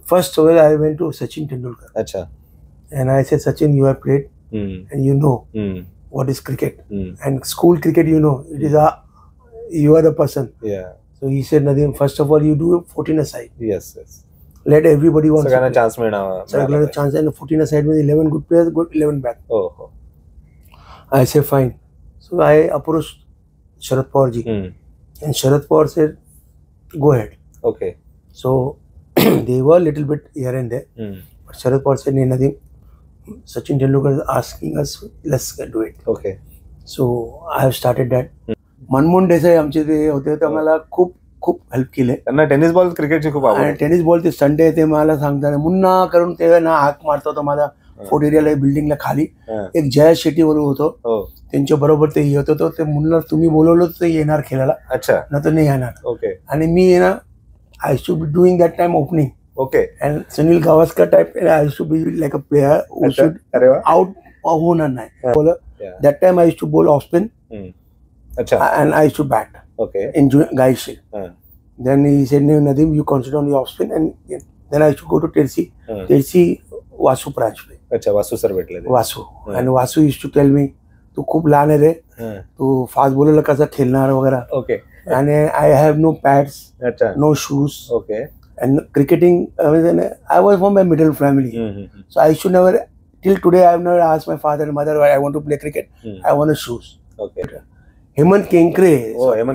first over I went to Sachin Tendulkar. अच्छा. And I said, Sachin, you have played and you know what is cricket. And school cricket, you know, it is you are the person. Yeah. So he said, Nadeem, first of all, you do 14-a-side. Yes, yes. Let everybody want सगळ्यांना chance मिळणार. सगळ्यांना chance आहे. 14-a-side मध्ये 11 good players, good 11 bad. Oh. I said, fine. So I approached Sharad Pawar ji. And Sharad Pawar said, go ahead. Okay. So they were a little bit here and there. But Sharad Pawar said, nee, Nadeem, Sachin Tendulkar is asking us, let's do it. Okay. So I have started that. Manmohan Desai आमचे ते होते तर मला खूप खूप help केले. त्यांना tennis ball क्रिकेटची खूप आवड. आणि टेनिस बॉल ते संडे ते मला सांगतात मुन्ना करून ते ना हाक मारतो होता माझा फोर्ट एरियाला बिल्डिंगला खाली. एक जयेश शेट्टी बरोबर होतो त्यांच्या बरोबर ते येत होतो. ते मुन्ना तुम्ही बोलवलं तर ते येणार खेळायला. अच्छा. ना तर नाही येणार. ओके. आणि मी येणार I should be doing that time opening. Okay. And Sunil Gavaskar type, I used to be like a player who should out होणार नाही. That time I used to bowl off spin. अच्छा. And I used to bat. Okay. In Guy Shield. Then he said, no, Nadeem, you concentrate on the off spin. And then I used to go to Chelsea. Chelsea, Vasu branch. अच्छा, वासू sir भेटले. Vasu. And Vasu used to tell me, तू खूप लहान आहे रे, तू fast बॉलरला कसं खेळणार वगैरे. Okay. And I have no pads, no shoes. Okay. And cricketing, I was from a middle family. So I should never, till today I have never asked my father and mother, I want to play cricket. I want a shoes. Okay. Hemant Kenkre,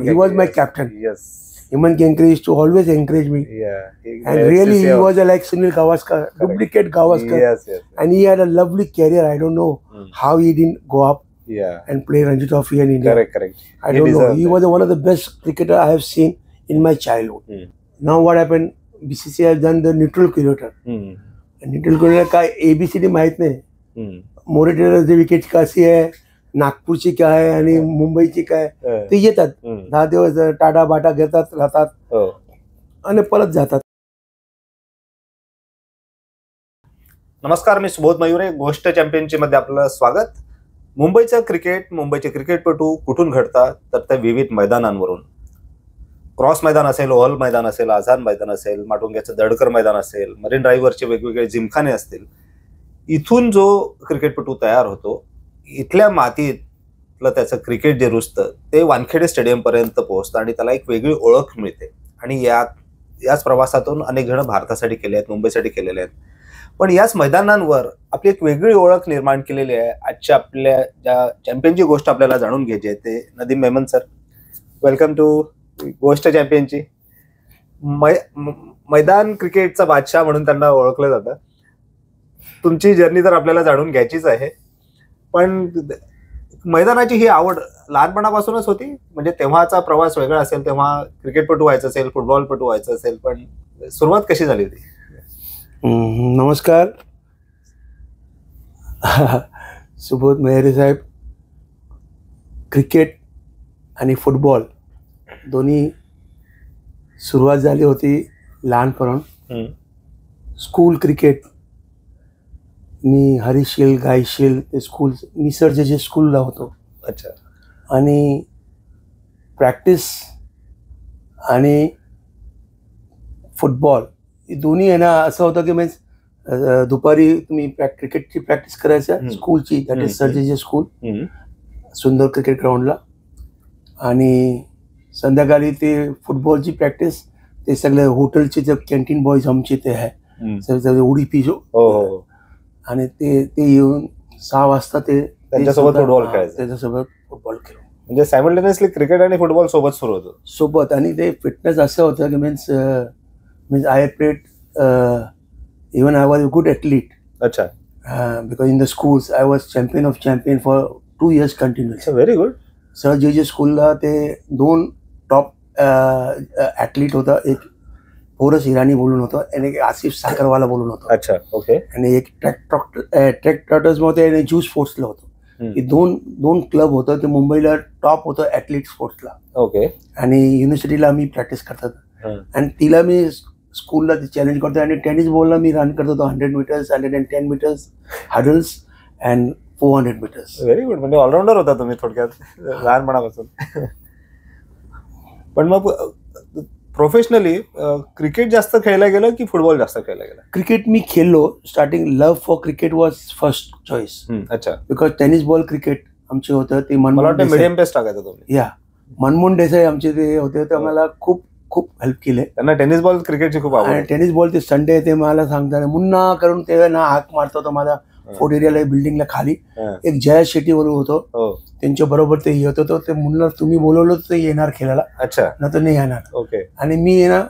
he was my captain. Yes. Hemant Kenkre used to always encourage me. Yeah. And really he was like Sunil Gavaskar, duplicate Gavaskar. Yes. And he had a lovely career. I don't know how he didn't go up and play Ranji Trophy in India. Correct. I don't know. He was one of the best cricketer I have seen in my childhood. Now what happened? BCCI has done the neutral cricketer. neutral cricketer का ABCD माहित नाही. More टेलरची wicket कशी आहे, नागपूरची काय आहे आणि मुंबईची काय, ते येतात 10 दिवस टाटा बाटा घेतात राहतात आणि परत जातात. नमस्कार, मी सुबोध मयुरे. गोष्ट चॅम्पियनशिप मध्ये आपलं स्वागत. मुंबईचं क्रिकेट, मुंबईचे क्रिकेटपटू कुठून घडतात तर ते विविध मैदानांवरून. क्रॉस मैदान असेल, ओव्हल मैदान असेल, आझाद मैदान असेल, माटुंग्याचं दडकर मैदान असेल, मरीन ड्राईव्हवरचे वेगवेगळे जिमखाने असतील, इथून जो क्रिकेटपटू तयार होतो, इथल्या मातीतलं त्याचं क्रिकेट जे रुजतं ते वानखेडे स्टेडियम पर्यंत पोहोचतं आणि त्याला एक वेगळी ओळख मिळते. आणि याच प्रवासातून अनेक जण भारतासाठी केले आहेत, मुंबईसाठी केलेले आहेत. पण याच मैदानांवर आपली एक वेगळी ओळख निर्माण केलेली आहे. आजच्या आपल्या ज्या चॅम्पियनची गोष्ट आपल्याला जाणून घ्यायची आहे ते Nadeem Memon sir. Welcome to गोष्ट चॅम्पियनची. मैदान क्रिकेटचा बादशाह म्हणून त्यांना ओळखलं जातं. तुमची जर्नी तर आपल्याला जाणून घ्यायचीच आहे, पण मैदानाची ही आवड लहानपणापासूनच होती? म्हणजे तेव्हाचा प्रवास वेगळा असेल, तेव्हा क्रिकेटपटू व्हायचं असेल, फुटबॉलपटू व्हायचं असेल, पण सुरुवात कशी झाली होती? नमस्कार. सुबोध मेहरे साहेब, क्रिकेट आणि फुटबॉल दोन्ही सुरुवात झाली होती लहानपण. स्कूल क्रिकेट मी हरिशील, गायशील ते स्कूल, मी जे स्कूलला होतो. अच्छा. आणि प्रॅक्टिस आणि फुटबॉल दोन्ही आहे ना, असं होतं की मीन्स दुपारी तुम्ही क्रिकेटची प्रॅक्टिस करायचं स्कूलची, दॅट इज जे स्कूल, सुंदर क्रिकेट ग्राउंडला. आणि संध्याकाळी ते फुटबॉलची प्रॅक्टिस ते सगळे हॉटेलचे जे कॅन्टीन बॉयज आमचे ते आहे सगळे उडीपी जो, आणि ते येऊन 6 वाजता ते त्यांच्यासोबत फुटबॉल खेळायचं. त्याच्यासोबत फुटबॉल खेळू म्हणजे सायमल्टेनियसली क्रिकेट आणि फुटबॉल सोबत सुरू होतं सोबत. आणि ते फिटनेस असं होतं की means I played even I was a good athlete. अच्छा. Because in the schools I was champion for 2 years continuous. Very good. Sir जे स्कूलला ते 2 टॉप ॲथलीट होता. एक पोरस इराणी बोलून होतं आणि एक आसिफ साखरवाला बोलून होतं. अच्छा. ओके. आणि एक ट्रॅक टॉटर्समध्ये आणि ज्यू स्पोर्ट्सला होतं. हे दोन क्लब होतं. ते मुंबईला टॉप होतं ॲथलीट स्पोर्ट्सला. ओके. आणि युनिव्हर्सिटीला आम्ही प्रॅक्टिस करतात. आणि तिला मी स्कूलला चॅलेंज करतो. आणि टेनिस बॉलला मी रन करत होतो 100 meters, 110 meters hurdles and 400 meters. Very good. म्हणजे ऑलराऊंडर होता तुम्ही थोडक्यात लहानपणापासून. पण मग प्रोफेशनली क्रिकेट जास्त खेळला गेलं की फुटबॉल जास्त खेळला गेला? क्रिकेट मी खेळलो. Starting love for cricket was first choice. अच्छा. बिकॉज टेनिस बॉल क्रिकेट आमचे होतं ते मला वाटतं मीडियम पेस टाकायचं तुम्ही. या मनमोहन देसाई आमचे ते होते, तर मला खूप खूप हेल्प केले. त्यांना टेनिस बॉल क्रिकेटची खूप आवड. टेनिस बॉल ते संडे ते मला सांगतात मुन्ना करून ते ना हाक मारतो तो माझा फोर्ट एरियाला बिल्डिंगला खाली. एक जया शेट्टी वरून होतो, त्यांच्या बरोबर ते येत होतो. ते मुन्ना तुम्ही बोलवलं तर येणार खेळायला. अच्छा. ना तर नाही येणार. ओके. आणि मी ना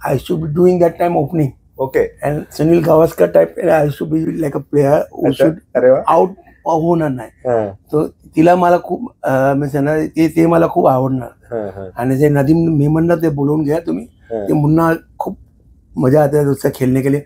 I should be doing that time opening. Okay. And Sunil Gavaskar type I should be like a player who should out होणार नाही. तो तिला मला खूप म्हणजे ते मला खूप आवडणार. आणि जे नदीम मेमनला ते बोलवून घ्या तुम्ही, ते मुन्ना खूप मजा आता रोजचा खेळणे केले.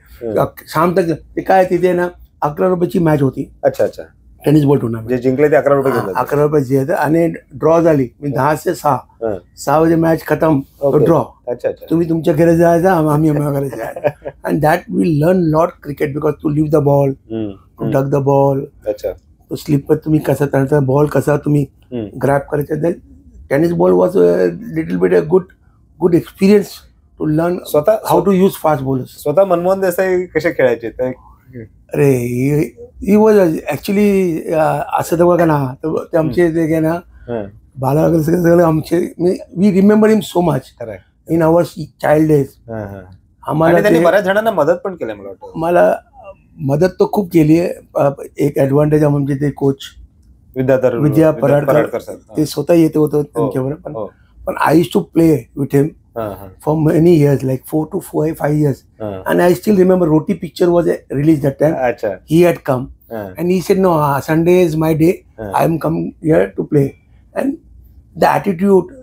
शाम तक ते काय तिथे ना 11 रुपयाची मॅच होती. अच्छा अच्छा. टेनिस बॉल टुर्नामेंट जे जिंकले ते 11 रुपये घेतले. 11 रुपयाची आणि ड्रॉ झाली. मी 10 से 6 वाजे मॅच खतम, ड्रॉ. अच्छा अच्छा. तुम्ही तुमच्या घरी जायचा, आम्ही आमच्या घरी जायचं. And that we learn lot cricket because to leave the ball, to duck the ball. अच्छा. तो स्लिपर तुम्ही कसा तळता, बॉल कसा तुम्ही ग्रॅब करायचा. Then tennis ball was little bit a good experience to learn स्वतः how to use fast bowlers. स्वतः मनमोहन देसाई कसे खेळायचे? अरे ही वॉज ऍक्च्युली असं तर बघा ना, ते आमचे ते काय ना बाला सगळं आमचे we remember him so much in our child days. आम्हाला त्यांनी बऱ्याच जणांना मदत पण केली. मला वाटतं मला मदत तर खूप केली आहे. एक ऍडव्हान्टेज आमचे ते कोच विद्या पराडकर ते स्वतः येत होतं त्यांच्यावर. पण I use to play with him for many years, like 4 to 5 years. And I still remember Roti picture was released that time. He had come and he said, no, Sunday is my day. I am coming here to play. And the attitude,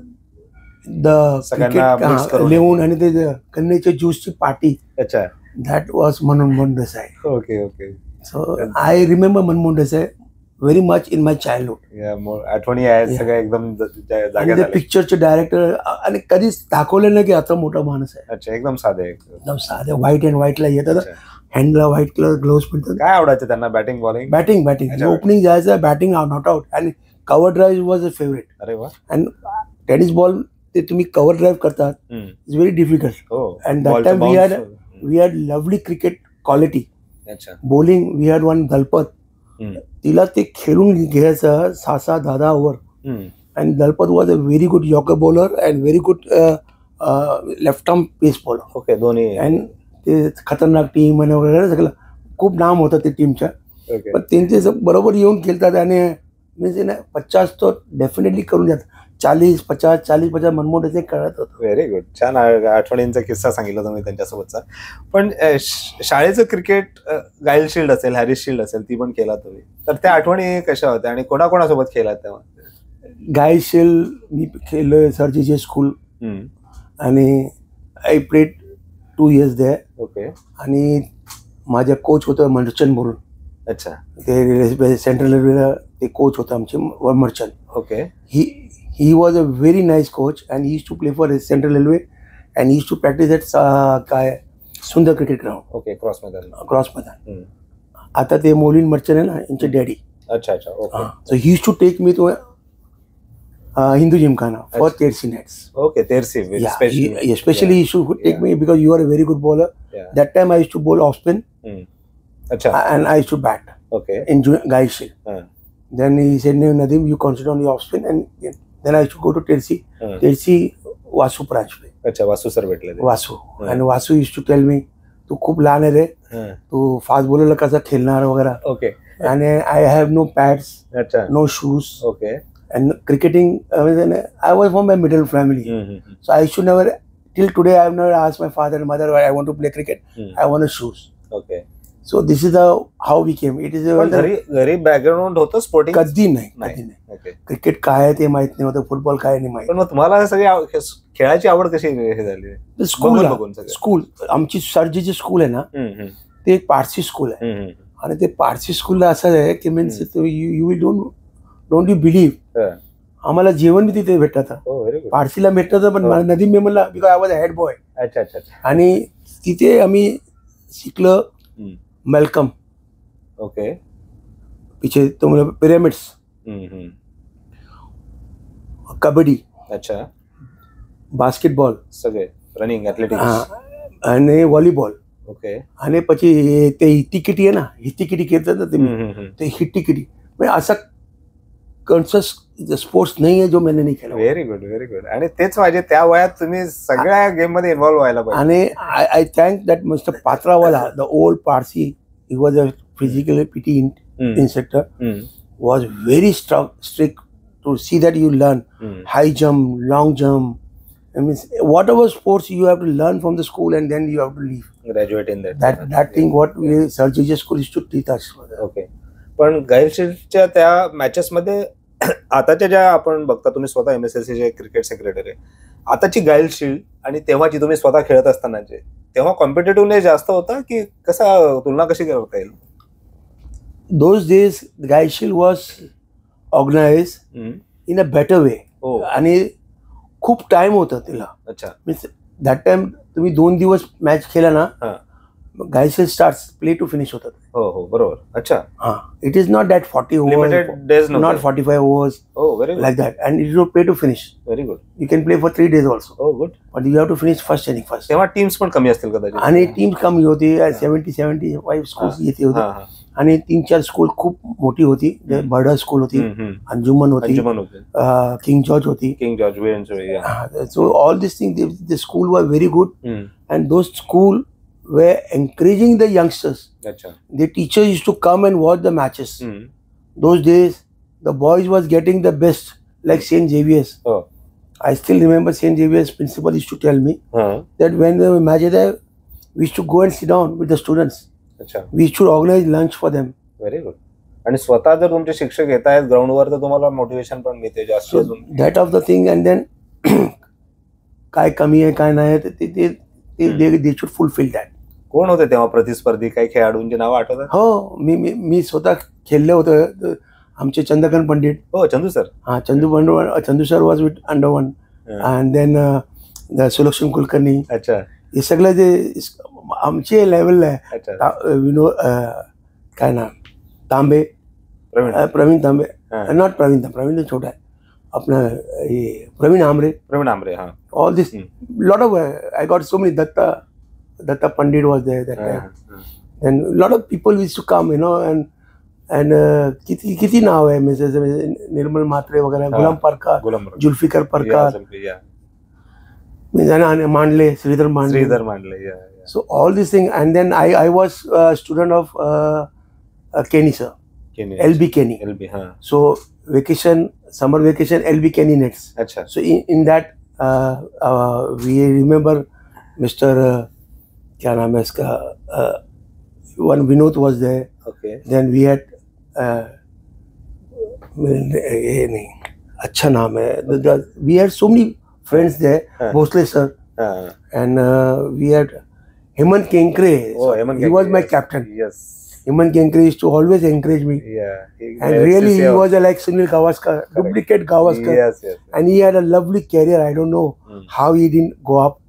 the cricket Leon and the Kannecha juice party, that was Manmohan Desai. Okay. So I remember Manmohan Desai very much in my childhood. आठवणी आहेत सगळ्या एकदम जाग्या झाल्या. पिक्चरचे director आणि कधीच दाखवलं नाही की आता मोठा माणूस आहे. अच्छा. एकदम साधे व्हाईट अँड व्हाईटला येतात, हँडला व्हाईट कलर ग्लोव्स मिळतात. काय आवडायचं त्यांना? Batting bowling? बॅटिंग ओपनिंग जायचं, बॅटिंग नॉट आउट. आणि cover drive was a favourite. अरे वा. अँड टेनिस बॉल ते तुम्ही कव्हर ड्राईव्ह करतात, it's very difficult. And that time we had lovely cricket quality. Bowling we had one Dalpat. तिला ते खेळून घ्यायचं 6-6 10 over. And Dalpat was a very good yorker bowler and very good left arm pace bowler. Okay. दोन्ही. And ते खतरनाक team आणि वगैरे सगळं खूप नाम होतं ते टीमच्या. पण त्यांचे बरोबर येऊन खेळतात आणि म्हणजे ना 50 तो डेफिनेटली करून जातात. 40-50 मनमोहन देसाई करत होतो. Very good. छान आठवणींचा किस्सा सांगितला तुम्ही त्यांच्यासोबतचा. पण शाळेचं क्रिकेट गाईल शिल्ड असेल, हॅरिस शिल्ड असेल, ती पण केला तुम्ही, तर त्या आठवणी कशा होत्या आणि कोणाकोणासोबत खेळलात तेव्हा? गाईल शिल्ड मी खेळलोय सरजीचे स्कूल आणि I played 2 years there. Okay. आणि माझ्या कोच होतं मर्चंट म्हणून. अच्छा. ते सेंट्रल रेल्वेला ते कोच होतं आमचे merchant. Okay. He was a very nice coach and he used to play for Central Railway and he used to practice at Sundar Cricket Ground. Okay, cross मैदान. आता ते मोलिन मर्चंट आहे ना यांचे डॅडी. अच्छा. Okay. So he used to take me to Hindu Gymkhana for Tersi nights. Okay, Tersi. Especially he used to take me because you are a very good bowler. That time I used to bowl off spin. Acha. And I used to bat. Okay. In Guy Shield. Then he said, no, Nadim, you concentrate on the off spin. And then I used to go to Tersi. Tersi Vasu branch. अच्छा. वासू sir भेटले. वासू. And Vasu used to tell me, तू खूप लहान आहे रे, तू fast बॉलरला कसं खेळणार वगैरे. Okay. आणि I have no pads, no shoes. Okay. And cricketing, I was from a middle family. So I should never, till today I have never asked my father and mother, I want to play cricket. I want shoes. Okay. So this is how we came. It is घरी background होतं sporting? कधी नाही. Cricket काय आहे ते माहित नाही होतं, फुटबॉल काय नाही माहित. पण मग तुम्हाला सगळी खेळाची आवड कशी हे झाली? स्कूल आमची सरजीची स्कूल आहे ना, ते एक पारसी स्कूल आहे. आणि ते पारसी स्कूलला असं आहे की means you will don't you believe, आम्हाला जेवण बी तिथे भेटत. पारसीला भेटत पण नदीम मेमनला, because I was a head boy. अच्छा. आणि तिथे आम्ही शिकलो मेलकम. ओके. पीछे तुम्हाला पिरामिड्स, कबड्डी, अच्छा, बास्केटबॉल, सगळे. रनिंग एथलेटिक्स आणि व्हॉलीबॉल ओके आणि પછી તે हित्तिकिटी आहे ना हित्तिकिटी खेळतात ना तुम्ही ते हित्तिकिटी म्हणजे असा कॉन्शियस स्पोर्ट्स नाही आहे जो मैंने नहीं खेळला. व्हेरी गुड आणि तेच पाहिजे त्या वयात तुम्ही सगळ्या गेम मध्ये इन्व्हॉल्व व्हायला पाहिजे. आणि I thank that mister Patrawala the old Parsi he was a physical PT instructor was very strict to see that you learn high jump, long jump. I mean, whatever sports you have to learn from the school and then you have to leave. Graduate in That thing what we Surgery school used to teach us. Okay. पण गायलशीलच्या त्या matches मध्ये आताच्या ज्या आपण बघता, तुम्ही स्वतः MSLC चे क्रिकेट सेक्रेटरी आहे, आताची गायलशील आणि तेव्हाची तुम्ही स्वतः खेळत असतानाचे, तेव्हा कॉम्पिटेटिव्हनेस जास्त होता की कसा, तुलना कशी करता येईल? Those days, गायलशील was organized in a better way. आणि खूप टाइम होता तिला. अच्छा. मीन्स दॅट टाइम तुम्ही 2 दिवस मॅच खेळला ना, गायलशील स्टार्ट्स प्ले टू फिनिश होतात. हो हो बरोबर. अच्छा. हां, it is not that 40 limited days not 45 overs. Oh, very good. Like that, and it will play to finish. Very good. You can play for 3 days also. Oh, good. But you have to finish first inning first. तेव्हा teams पण कमी असतील कदाचित. आणि teams कमी होती, 70-75 schools येते होते. आणि 3-4 स्कूल खूप मोठी होती. बर्डर स्कूल होती, अंजुमन होती, किंग जॉर्ज होती. King George Williams. So all these things, the school were very good, and those school were encouraging the youngsters. अच्छा. The teachers used to come and watch the matches. Those days, the boys was getting the best, like St. Xavier's. Oh. I still remember St. Xavier's principal used to tell me that when the match is there, we used to go and sit down with the students. अच्छा. We should organize lunch for them. Very good. आणि स्वतः जर तुमचे शिक्षक येत आहेत ग्राउंडवर तर तुम्हाला मोटिवेशन पण मिळते जास्त. So that of the thing, and then काय कमी आहे काय नाही they should fulfill that. कोण होते तेव्हा प्रतिस्पर्धी, काही खेळाडूंची नावं आठवतात? हो, मी स्वतः खेळले होते. आमचे चंद्रकांत पंडित. हो, चंदू सर. हा, Chandu sir was with under 1 and then Sulakshan Kulkarni. अच्छा. हे सगळं जे आमचे लेवलला आहे. अच्छा. विनोद काय ना तांबे, प्रवीण तांबे, नॉट प्रवीण तर छोटा आहे अपना, ये प्रवीण आमरे. हाँ, all this lot of I got so many. Datta Pandit was there that time. And a lot of people used to come, and किती नाव आहे, मिसेस निर्मल म्हात्रे वगैरे, गुलाम परकार, जुल्फिकर परकार, मांडले, श्रीधर मांडले. So all these things, and then I was a student of Kenny sir, LB Kenny. So summer vacation LB Kenny nets. अच्छा. So in that we remember Mr. क्या नाम है इसका, one Vinod was there. Okay. Then we had ये नहीं अच्छा नाम है, we had so many friends there. Bhosle sir, and we had Hemant Kenkre. Oh, Hemant Kenkre. He was my captain. Yes. Hemant Kenkre used to always encourage me. Yeah. And really he was like Sunil Gavaskar, duplicate Gavaskar. Yes. And he had a lovely career. I don't know how he didn't go up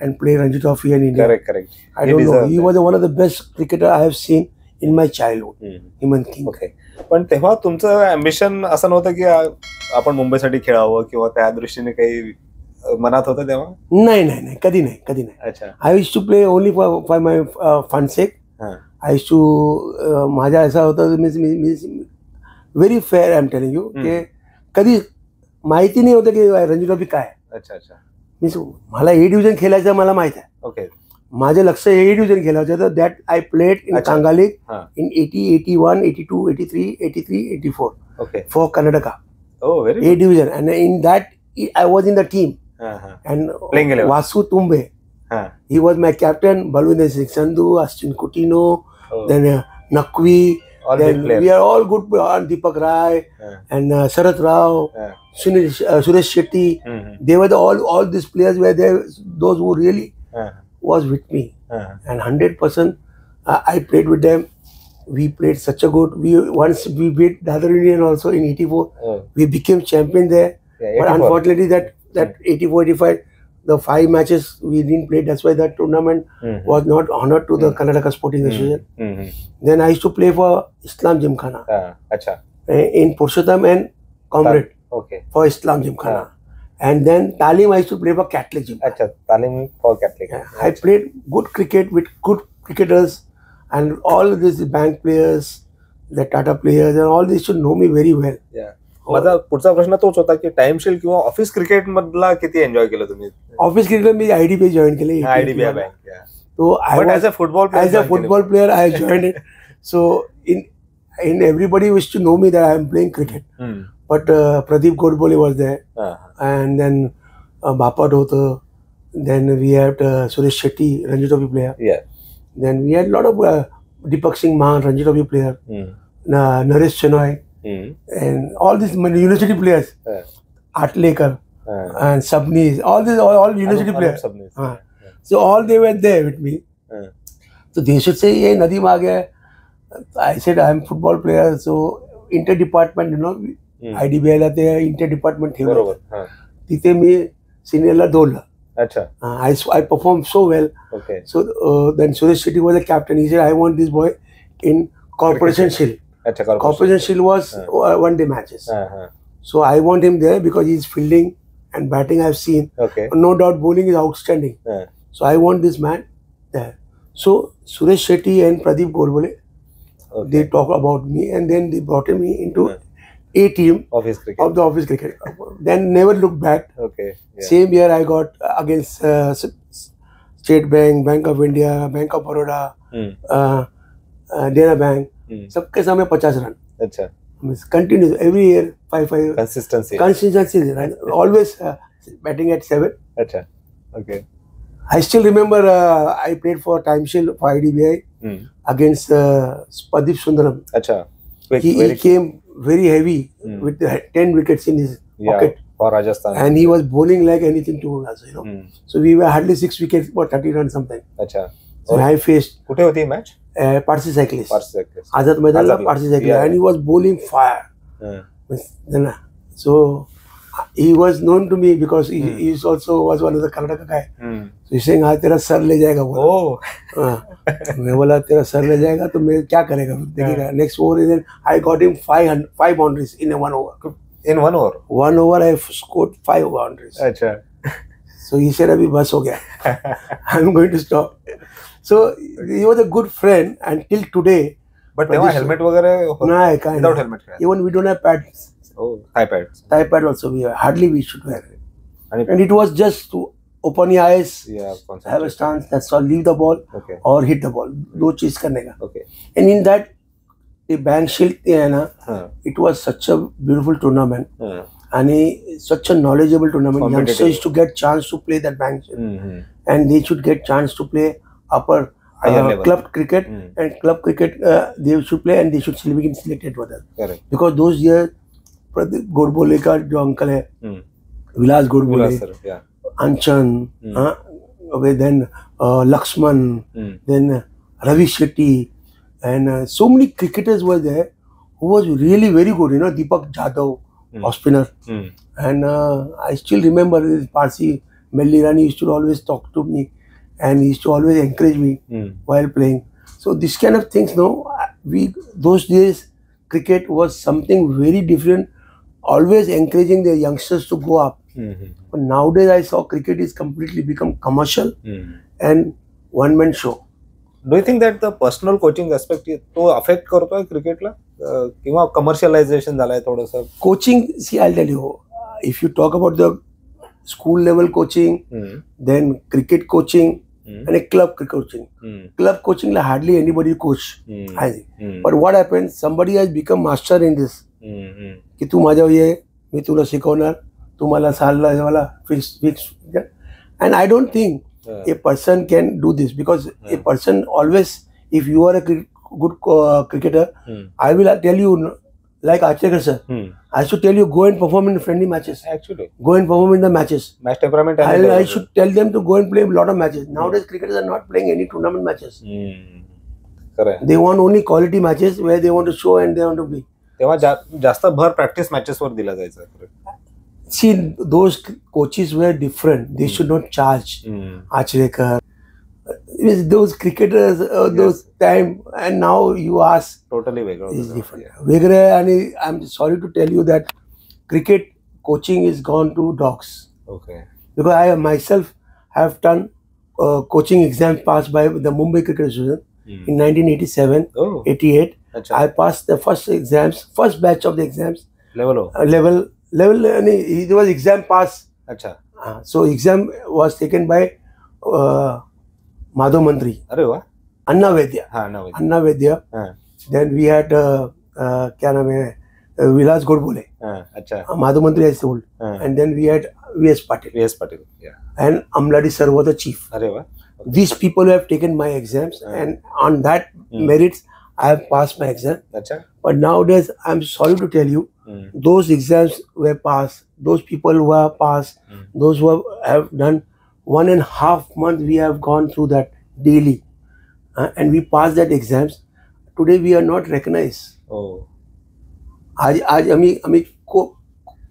and play Ranji Trophy in India. Correct. I don't know. He was one of the best cricketer I have seen in my childhood. Hemant King. Okay. पण तेव्हा तुमचं ambition असं नव्हतं की आपण मुंबईसाठी खेळावं किंवा त्या दृष्टीने काही मनात होतं तेव्हा? नाही, कधी नाही. अच्छा. I used to play only for my fun sake. I used to माझा असा होता, very fair, I am telling you, की कधी माहिती नाही होतं की रणजी ट्रॉफी काय. अच्छा. मीन्स मला ए डिव्हिजन खेळायचं मला माहित आहे. ओके. माझे लक्ष ए डिव्हिजन खेळायचं होतं. That I played in Kanga league in 80, 81, 82, 83, 83, 84. Okay. For Karnataka. Oh, very good. A division, and in that I was in the team. And playing 11. Vasu Tumbe. He was my captain. Balwinder Singh Sandhu, Ashwin Coutinho, then Naqvi. Then we are all good. Deepak Rai and Sarath Rao, Suresh Shetty. They were all these players were there. Those who really was with me, and 100% I played with them. We played such a good. Once we beat the other Indian also in 84. We became champion there. But unfortunately, that 84-85, the 5 matches we didn't play. That's why that tournament was not honored to the Karnataka Sporting Association. Then I used to play for Islam Gymkhana in Purushottam and Comrade for Islam Gymkhana. And then Talim, I used to play for Catholic Gym. अच्छा, तालीम for Catholic. I played good cricket with good cricketers, and all these bank players, the Tata players, and all these should know me very well. माझा पुढचा प्रश्न तोच होता की टाइमशील किंवा office cricket मधला किती एन्जॉय केलं तुम्ही? ऑफिस क्रिकेट मी IDBI जॉईन केले. IDBI bank. So I was as a football player I joined it. So in everybody used to know me that I am playing cricket. But Pradeep Godbole was there, and then Bapa Dhota, then we had Suresh Shetty, Ranji Trophy player. Then we had a lot of Deepak Singh Mahan, Ranji Trophy player, Naresh Chenoy, and all these university players, Atlekar and Sabnis, all university players. So all they were there with me. So they should say, "Hey, Nadeem aa gaya." I said, "I am football player." So inter-department, IDBI ला ते inter-department ठेवलं. तिथे मी सिनियरला दोनला. अच्छा. I performed so well. Okay. So then Suresh Shetty was the captain. He said, "I want this boy in Corporation Shield." अच्छा, Corporation Shield was one-day matches. So I want him there because he's fielding and batting. I've seen. Okay. No doubt, bowling is outstanding. So I want this man there. So Suresh Shetty and Pradeep Godbole, they talk about me, and then they brought me into A team of the office cricket. Then never looked back. Okay. Same year I got against State Bank, Bank of India, Bank of Baroda, Dena Bank. सबके सामने 50 run. अच्छा. Continuous every year 5. Consistency. Right? Always batting at 7. अच्छा. Okay. I still remember I played for Time Shield for IDBI against Pradeep Sundaram. Achha. He came very heavy with 10 wickets in his pocket. For Rajasthan. And he was bowling like anything to us, So we were hardly 6 wickets for 30 runs something. Achha. So I faced. कुठे होती match? Parsi Cyclist. Azad Maidana Parsi Cyclist. And he was bowling fire. So he was known to me because he also was one of the Karnataka guy. So he's saying, "तेरा sir ले जाएगा वो." मैं बोला तेरा sir ले जाएगा तो मैं क्या करेगा देखिएगा. Next over then I got him 5 boundaries in 1 over. In 1 over? 1 over I scored 5 boundaries. अच्छा. So he said, "अभी बस हो गया. I'm going to stop." So he was a good friend until today. But तेव्हा helmet वगैरे नाही, without helmet. Even we don't have pads. Oh, thigh pads. Thigh pad also hardly we should wear it. And it was just to open your eyes, have a stance, that's all, leave the ball or hit the ball. दो चीज करने का. Okay. And in that, the Bank Shield है ना, it was such a beautiful tournament. And such a knowledgeable tournament. Youngsters used to get chance to play that Bank Shield. And they should get chance to play upper club cricket. And club cricket they should play and they should still be selected for that. Correct. Because those years, Pradeep Godbole का जो uncle है, Vilas Godbole, Anchan, then Lakshman, then Ravi Shetty, and so many cricketers were there who was really very good. Deepak Jadhav, off spinner, and I still remember this Parsi Melli Rani used to always talk to me, and he used to always encourage me while playing. So this kind of things, those days cricket was something very different. Always encouraging the youngsters to go up. But nowadays I saw cricket is completely become commercial and one-man show. Do you think that the personal coaching aspect तो affect करतोय क्रिकेटला किंवा commercialization झालाय थोडंसं? Coaching, see, I'll tell you, if you talk about the school level coaching, then cricket coaching, and a club coaching. Club coaching la hardly anybody coach, I think. But what happens? Somebody has become master in this. की तू माझ्या ये मी तुला शिकवणार, तू मला सालला वाला fix. And I don't think a person can do this because a person always, if you are a good cricketer, I will tell you, like Achekar sir, I should tell you, go and perform in friendly matches. Actually, go and perform in the matches. Match temperament. I should tell them to go and play a lot of matches. Nowadays, cricketers are not playing any tournament matches. Correct. They want only quality matches where they want to show and they want to be. तेव्हा जास्त भर practice matches वर दिला जायचा. See, those coaches were different. They should not charge. Achrekar, those cricketers, those time, and now you ask. Totally वेगळं. Is different. वेगळं, and I'm sorry to tell you that cricket coaching is gone to dogs. Okay. Because I myself have done coaching exams passed by the Mumbai Cricket Association in 1987, Oh. 88. अच्छा. I passed the first batch of the exams. Level हो. Level it was exam pass. अच्छा. So exam was taken by Madhav Mantri. अरे वाह. Anna Vaidya. हाँ, Anna Vaidya. Then we had क्या नाम है विलास गोडबोले. अच्छा. Madhav Mantri has told. And then we had V.S. Patil. Yeah. And Amladi sir was the chief. अरे वाह. Okay. These people have taken my exams, and on that merits I have passed my exam. अच्छा. But nowadays I'm sorry to tell you, those exams were passed. Those people who have passed, those who have done 1.5 months, we have gone through that daily, and we passed that exams. Today we are not recognized. Oh. आज आम्ही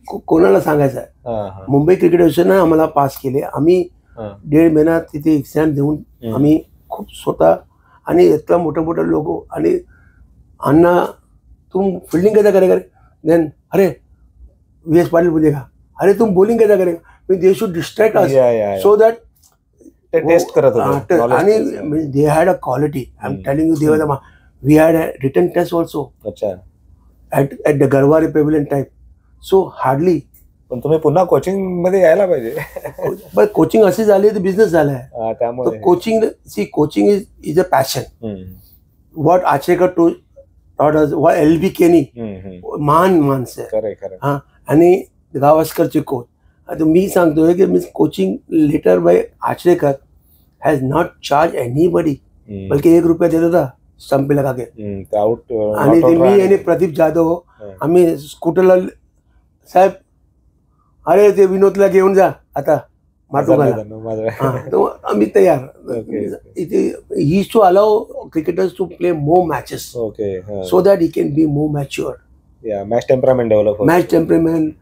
कोणाला सांगायचं आहे. Mumbai cricket असोसिएशनने आम्हाला pass केले. आम्ही 1.5 महिना तिथे एक्झाम देऊन आम्ही खूप स्वतः आणि इतका मोठा लोगो आणि अण्णा तुम फील्डिंग कैसा करेगा, देन अरे V.S. पाटिल बोलेगा अरे तुम बॉलिंग कैसा करेगा. They should distract us so that test करत होते. आणि they had a quality. I am telling you, they we had a written test also. अच्छा. at the Garware Pavilion type. So hardly. पण तुम्ही पुन्हा कोचिंग मध्ये यायला पाहिजे. पण कोचिंग अशी झाली तर बिझनेस झाला आहे. त्यामुळे coaching is a passion. What Achrekar taught us, what LB Kenny, महान माणसं आहे. हा, आणि गावस्करचे कोच. आता मी सांगतोय की means coaching letter by Achrekar has not charge anybody, बल्कि 1 रुपया देत होता स्टंप लगा के. आणि ते मी आणि प्रदीप जाधव आम्ही स्कूटरला, साहेब अरे ते विनोदला घेऊन जा आता माटुंगाला. आम्ही तयार. He to allow cricketers to play more matches so that he can be more mature. Match temperament develop. Match temperament,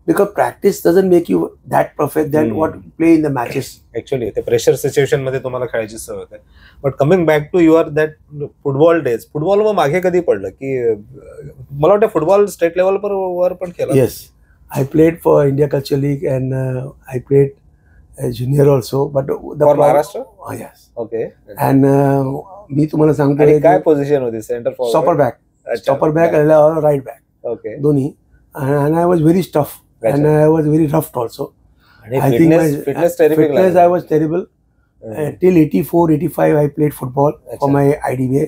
because practice doesn't make you that perfect than what you play in the matches. Actually, the pressure situation मध्ये तुम्हाला खेळायची सवय होते. But coming back to your that football days, football वर मागे कधी पडलं की मला वाटतं फुटबॉल स्टेट लेवल वर पण केलं. Yes, I played for India Culture League and I played junior also. But for Maharashtra? Yes. Okay. And मी तुम्हाला सांगतो काय पोझिशन होती? Centre forward, stopper back, stopper back and right back. Okay. दोन्ही. And I was very tough. And I was very rough also. I think my fitness I was terrible. Till 84, 85 I played football for my IDBA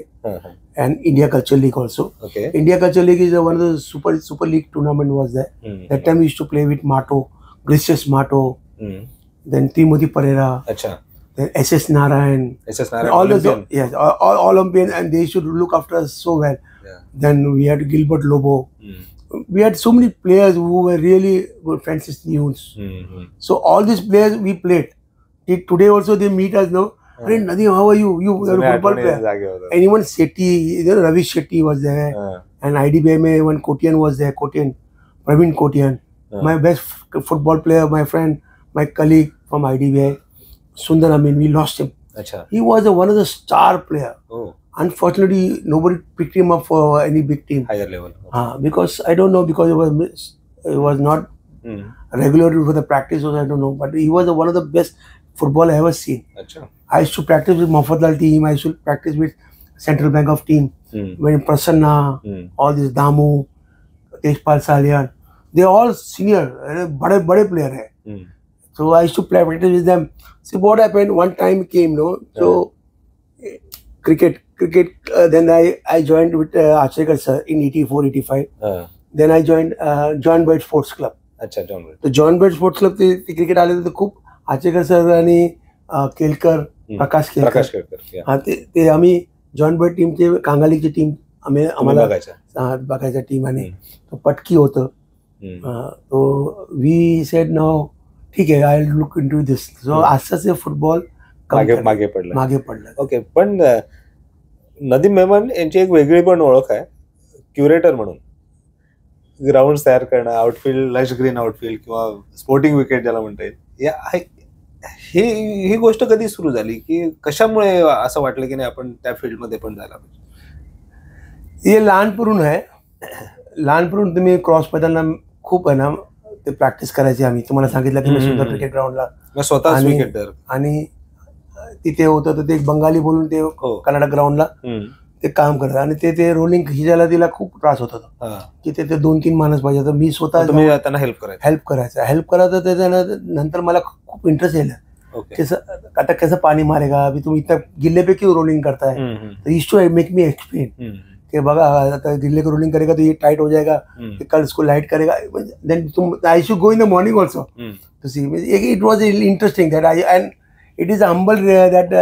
and India Culture League also. Okay. India Culture League is one of the super league tournament was there. That time we used to play with Mato, Gracious Mato, then Timothy Pereira, then SS Narayan. All those, yes, all Olympian, and they should look after us so well. Then we had Gilbert Lobo. We had so many players who were really good. Francis Nunes. So all these players we played. Today also they meet us now. Hey, Nadeem, how are you? You are a football player. And even Shetty, Ravi Shetty was there. And IDBI mein one Kotian was there. Praveen Kotian. My best football player, my friend, my colleague from IDBI, Sundar Amin. We lost him. He was one of the star player. Unfortunately, nobody picked him up for any big team. Higher level. Because I don't know, because it was not regulated for the practice, or I don't know. But he was one of the best football I ever seen. I used to practice with Mofatlal team. I used to practice with Central Bank of team. When Prasanna, all these Damu, Tejpal Salian, they all senior, bade player hai. So I used to play practice with them. See what happened? One time came, no. So cricket. Then I joined with Achrekar sir in 84, 85. Then I joined John Boyd Sports Club. John Boyd. So John Boyd Sports Club ते cricket आले तर खूप Achrekar sir आणि केलकर, प्रकाश केलकर. हा, ते आम्ही John boiled टीमचे, कांगालीची team आम्हाला बघायच्या टीम. आणि तो पटकी होतं. तो वी सेड नाव ठीक आहे, I look into this. So असंच फुटबॉल मागे पडलं. ओके. पण नदीम मेमन यांची एक वेगळी पण ओळख आहे, क्युरेटर म्हणून. ग्राउंड तयार करणं, आउटफील्ड, लश ग्रीन आउटफील्ड किंवा स्पोर्टिंग विकेट ज्याला म्हणता येईल, ही गोष्ट कधी सुरू झाली की कशामुळे असं वाटलं की नाही आपण त्या फील्डमध्ये पण जायला पाहिजे? हे लहानपरून आहे. लहानपरून तुम्ही क्रॉस मैदानला खूप आहे ना, ते प्रॅक्टिस करायची आम्ही. तुम्हाला सांगितलं की मी सुंदर क्रिकेट ग्राउंडला स्वतः विकेट आणि तिथे होतं तर ते एक बंगाली बोलून ते कर्नाटक ग्राउंडला ते काम करत आणि ते रोलिंग खिचायला तिला खूप त्रास होत होता की ते 2-3 माणूस पाहिजे. तर मी स्वतः त्यांना हेल्प करायचं. त्याच्यानं नंतर मला खूप इंटरेस्ट येईल आता कसं पाणी मारेगा, अभी तुम्ही इतना गिल्ले पे क्यों रोलिंग करता है. तो ईश टू मेक मी एक्सप्लेन कि बघा आता गिल्ले को रोलिंग करेगा तो ये टाइट हो जाएगा, कल इसको लाइट करेगा. देन तुम I should go in the morning also to see. It was interesting that I and it is humble that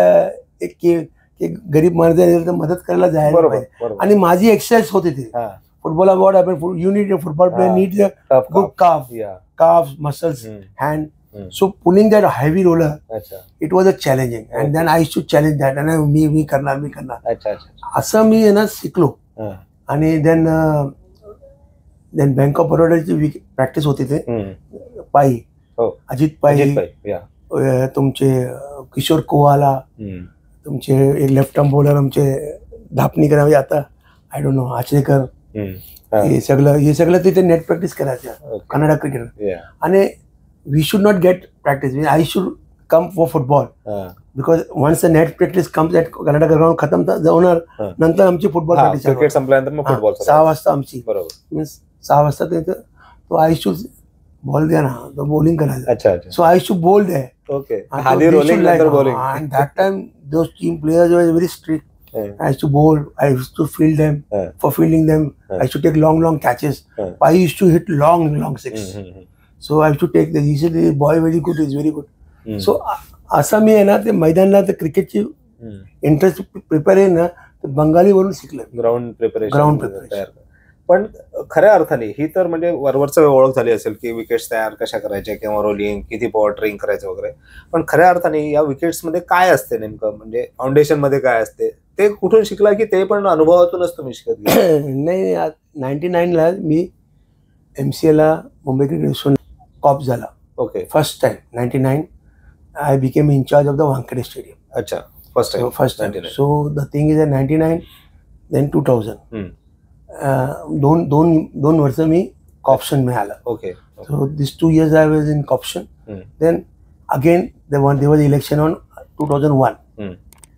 गरीब माणसं मदत करायला जायला पाहिजे. आणि माझी एक्सरसाइज होती ती football. What happen, you need football player need good calves, muscles, hand. So pulling that heavy roller, it was a challenging. And then I used to challenge that. And मी करणार. असं मी ना शिकलो. आणि देन बँक ऑफ बरोडाची प्रॅक्टिस होती ते पायी, अजित पायी, तुमचे किशोर कोवाला, तुमचे एक लेफ्ट आर्म बॉलर आमचे धापणीकर, आता आय डोंट नो आचरेकर, हे सगळं तिथे नेट प्रॅक्टिस करायचं कन्नडा क्रिकेट. आणि we should not get practice, I should come for football because once the net practice comes at Kannada ground खतम होणार, नंतर आमची फुटबॉल प्रॅक्टिस क्रिकेट संपल्यानंतर 6 वाजता आमची, मीन्स 6 वाजता तो आय शुड बॉल द्या ना, तो बॉलिंग करायचं. सो आय शुड बॉल द्या. And that time those team players were very strict. I used to bowl, I used to field them. For fielding them, I used to take long catches. I used to hit long six. So I used to take he said, boy very good, is very good. So असं मी आहे ना ते मैदानला ते क्रिकेटची interest prepare आहे ना ते बंगाली वरून शिकलं. Ground preparation. पण खऱ्या अर्थाने ही तर म्हणजे वरवरचं ओळख झाली असेल की विकेट्स तयार कशा करायच्या किंवा रोलिंग किती पॉवर ट्रेन करायचं वगैरे. पण खऱ्या अर्थाने या विकेट्स मध्ये काय असते नेमकं, म्हणजे फाउंडेशन मध्ये काय असते ते कुठून शिकला की ते पण अनुभवातूनच तुम्ही शिकत नाही. 99 ला मी MCA ला मुंबई क्रिकेट कॉप झाला. Okay. First time 99 I became in charge of the Wankhede stadium. अच्छा. First time. So the thing is 99 then 2000 दोन वर्ष मी कॉप्शन में आला. Okay. So this 2 years I was in co-option. Then again there was election on 2001.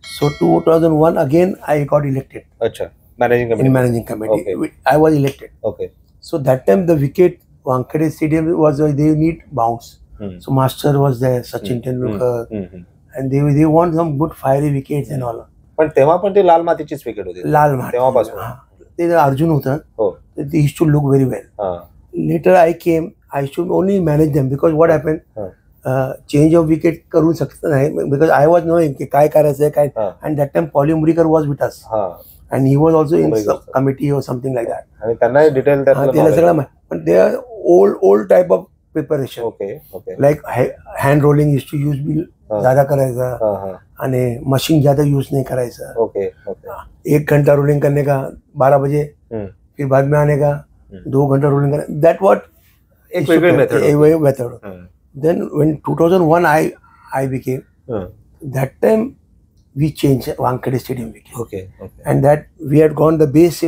So 2001 again I got elected. अच्छा. Managing committee. Okay. I was elected. Okay. So that time the wicket Wankhede Stadium was they need bounce. So Master was there, Sachin Tendulkar, and they want some good fiery wickets and all. पण तेव्हा पण ते लाल मातीचीच wicket होती. लाल माती तेव्हापासून. ते अर्जुन होतं. They used to look very well. Later I came, I should only manage them because what happened, change of wicket करू शकत नाही बिकॉज आय वॉज नोईंग की काय करायचं काय. And that time Polly Umrigar was with us and he was also in committee और something like that. आणि त्यांना डिटेल त्याला सगळं पण they are old type of preparation. Okay. Like hand rolling use to use be ज्यादा करायचा आणि मशीन ज्यादा यूज नहीं करायचा. ओके. 1 घंटा रोलिंग करने का 12 बजे, फिर बाद में आने का 2 घंटा रोलिंग करने, दैट व्हाट एक method. Then when 2001 I became, that time we changed Wankhede Stadium wicket. Okay. And that we had gone the base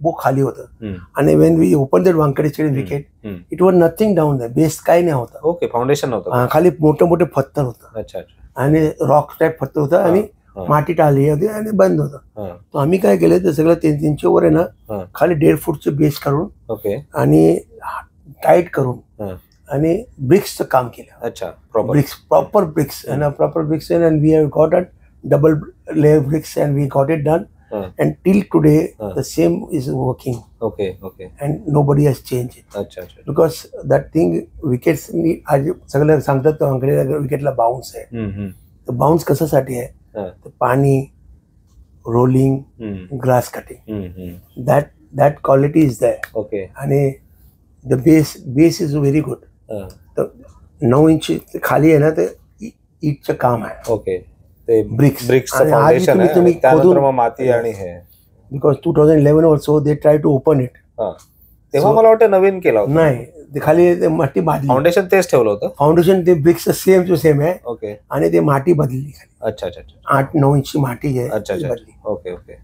वो खाली होता. And when we opened that Wankhede Stadium wicket, it was nothing down there. Base काय नाही होता. Okay, foundation होता. खाली मोठे पत्थर होता. अच्छा. आणि रॉक टाइप पत्थर होता आणि माती टाळली होती आणि बंद होता. तो आम्ही काय केलं ते सगळं 300 वर आहे ना खाली 1.5 फूटचे बेस करून. ओके. आणि टाईट करून आणि ब्रिक्सचं काम केलं. अच्छा. Proper bricks and we have got a double layer bricks and we got it done. And till today the same is working. Okay. And nobody has changed it. अच्छा. Because that thing wickets आज सगळे सांगतात तो अंकडे विकेटला bounce आहे. तर bounce कशासाठी आहे, तर पाणी, rolling, grass cutting, that quality is there. Okay. आणि the base is very good. तर 9 इंच खाली आहे ना ते ईटचं काम आहे. ओके. ते ब्रिक्स फाउंडेशन आहे, त्यानंतर मग माती आणि हे. Because 2011 also they try to open it. तेव्हा मला वाटतं नवीन केला होता. नाही, ते खाली माती बांधली. फाउंडेशन तेच ठेवलं होतं. फाउंडेशन ते ब्रिक्स सेम टू सेम आहे. ओके. आणि ते माती बदलली खाली. अच्छा. 8-9 इंची माती आहे. अच्छा. ओके.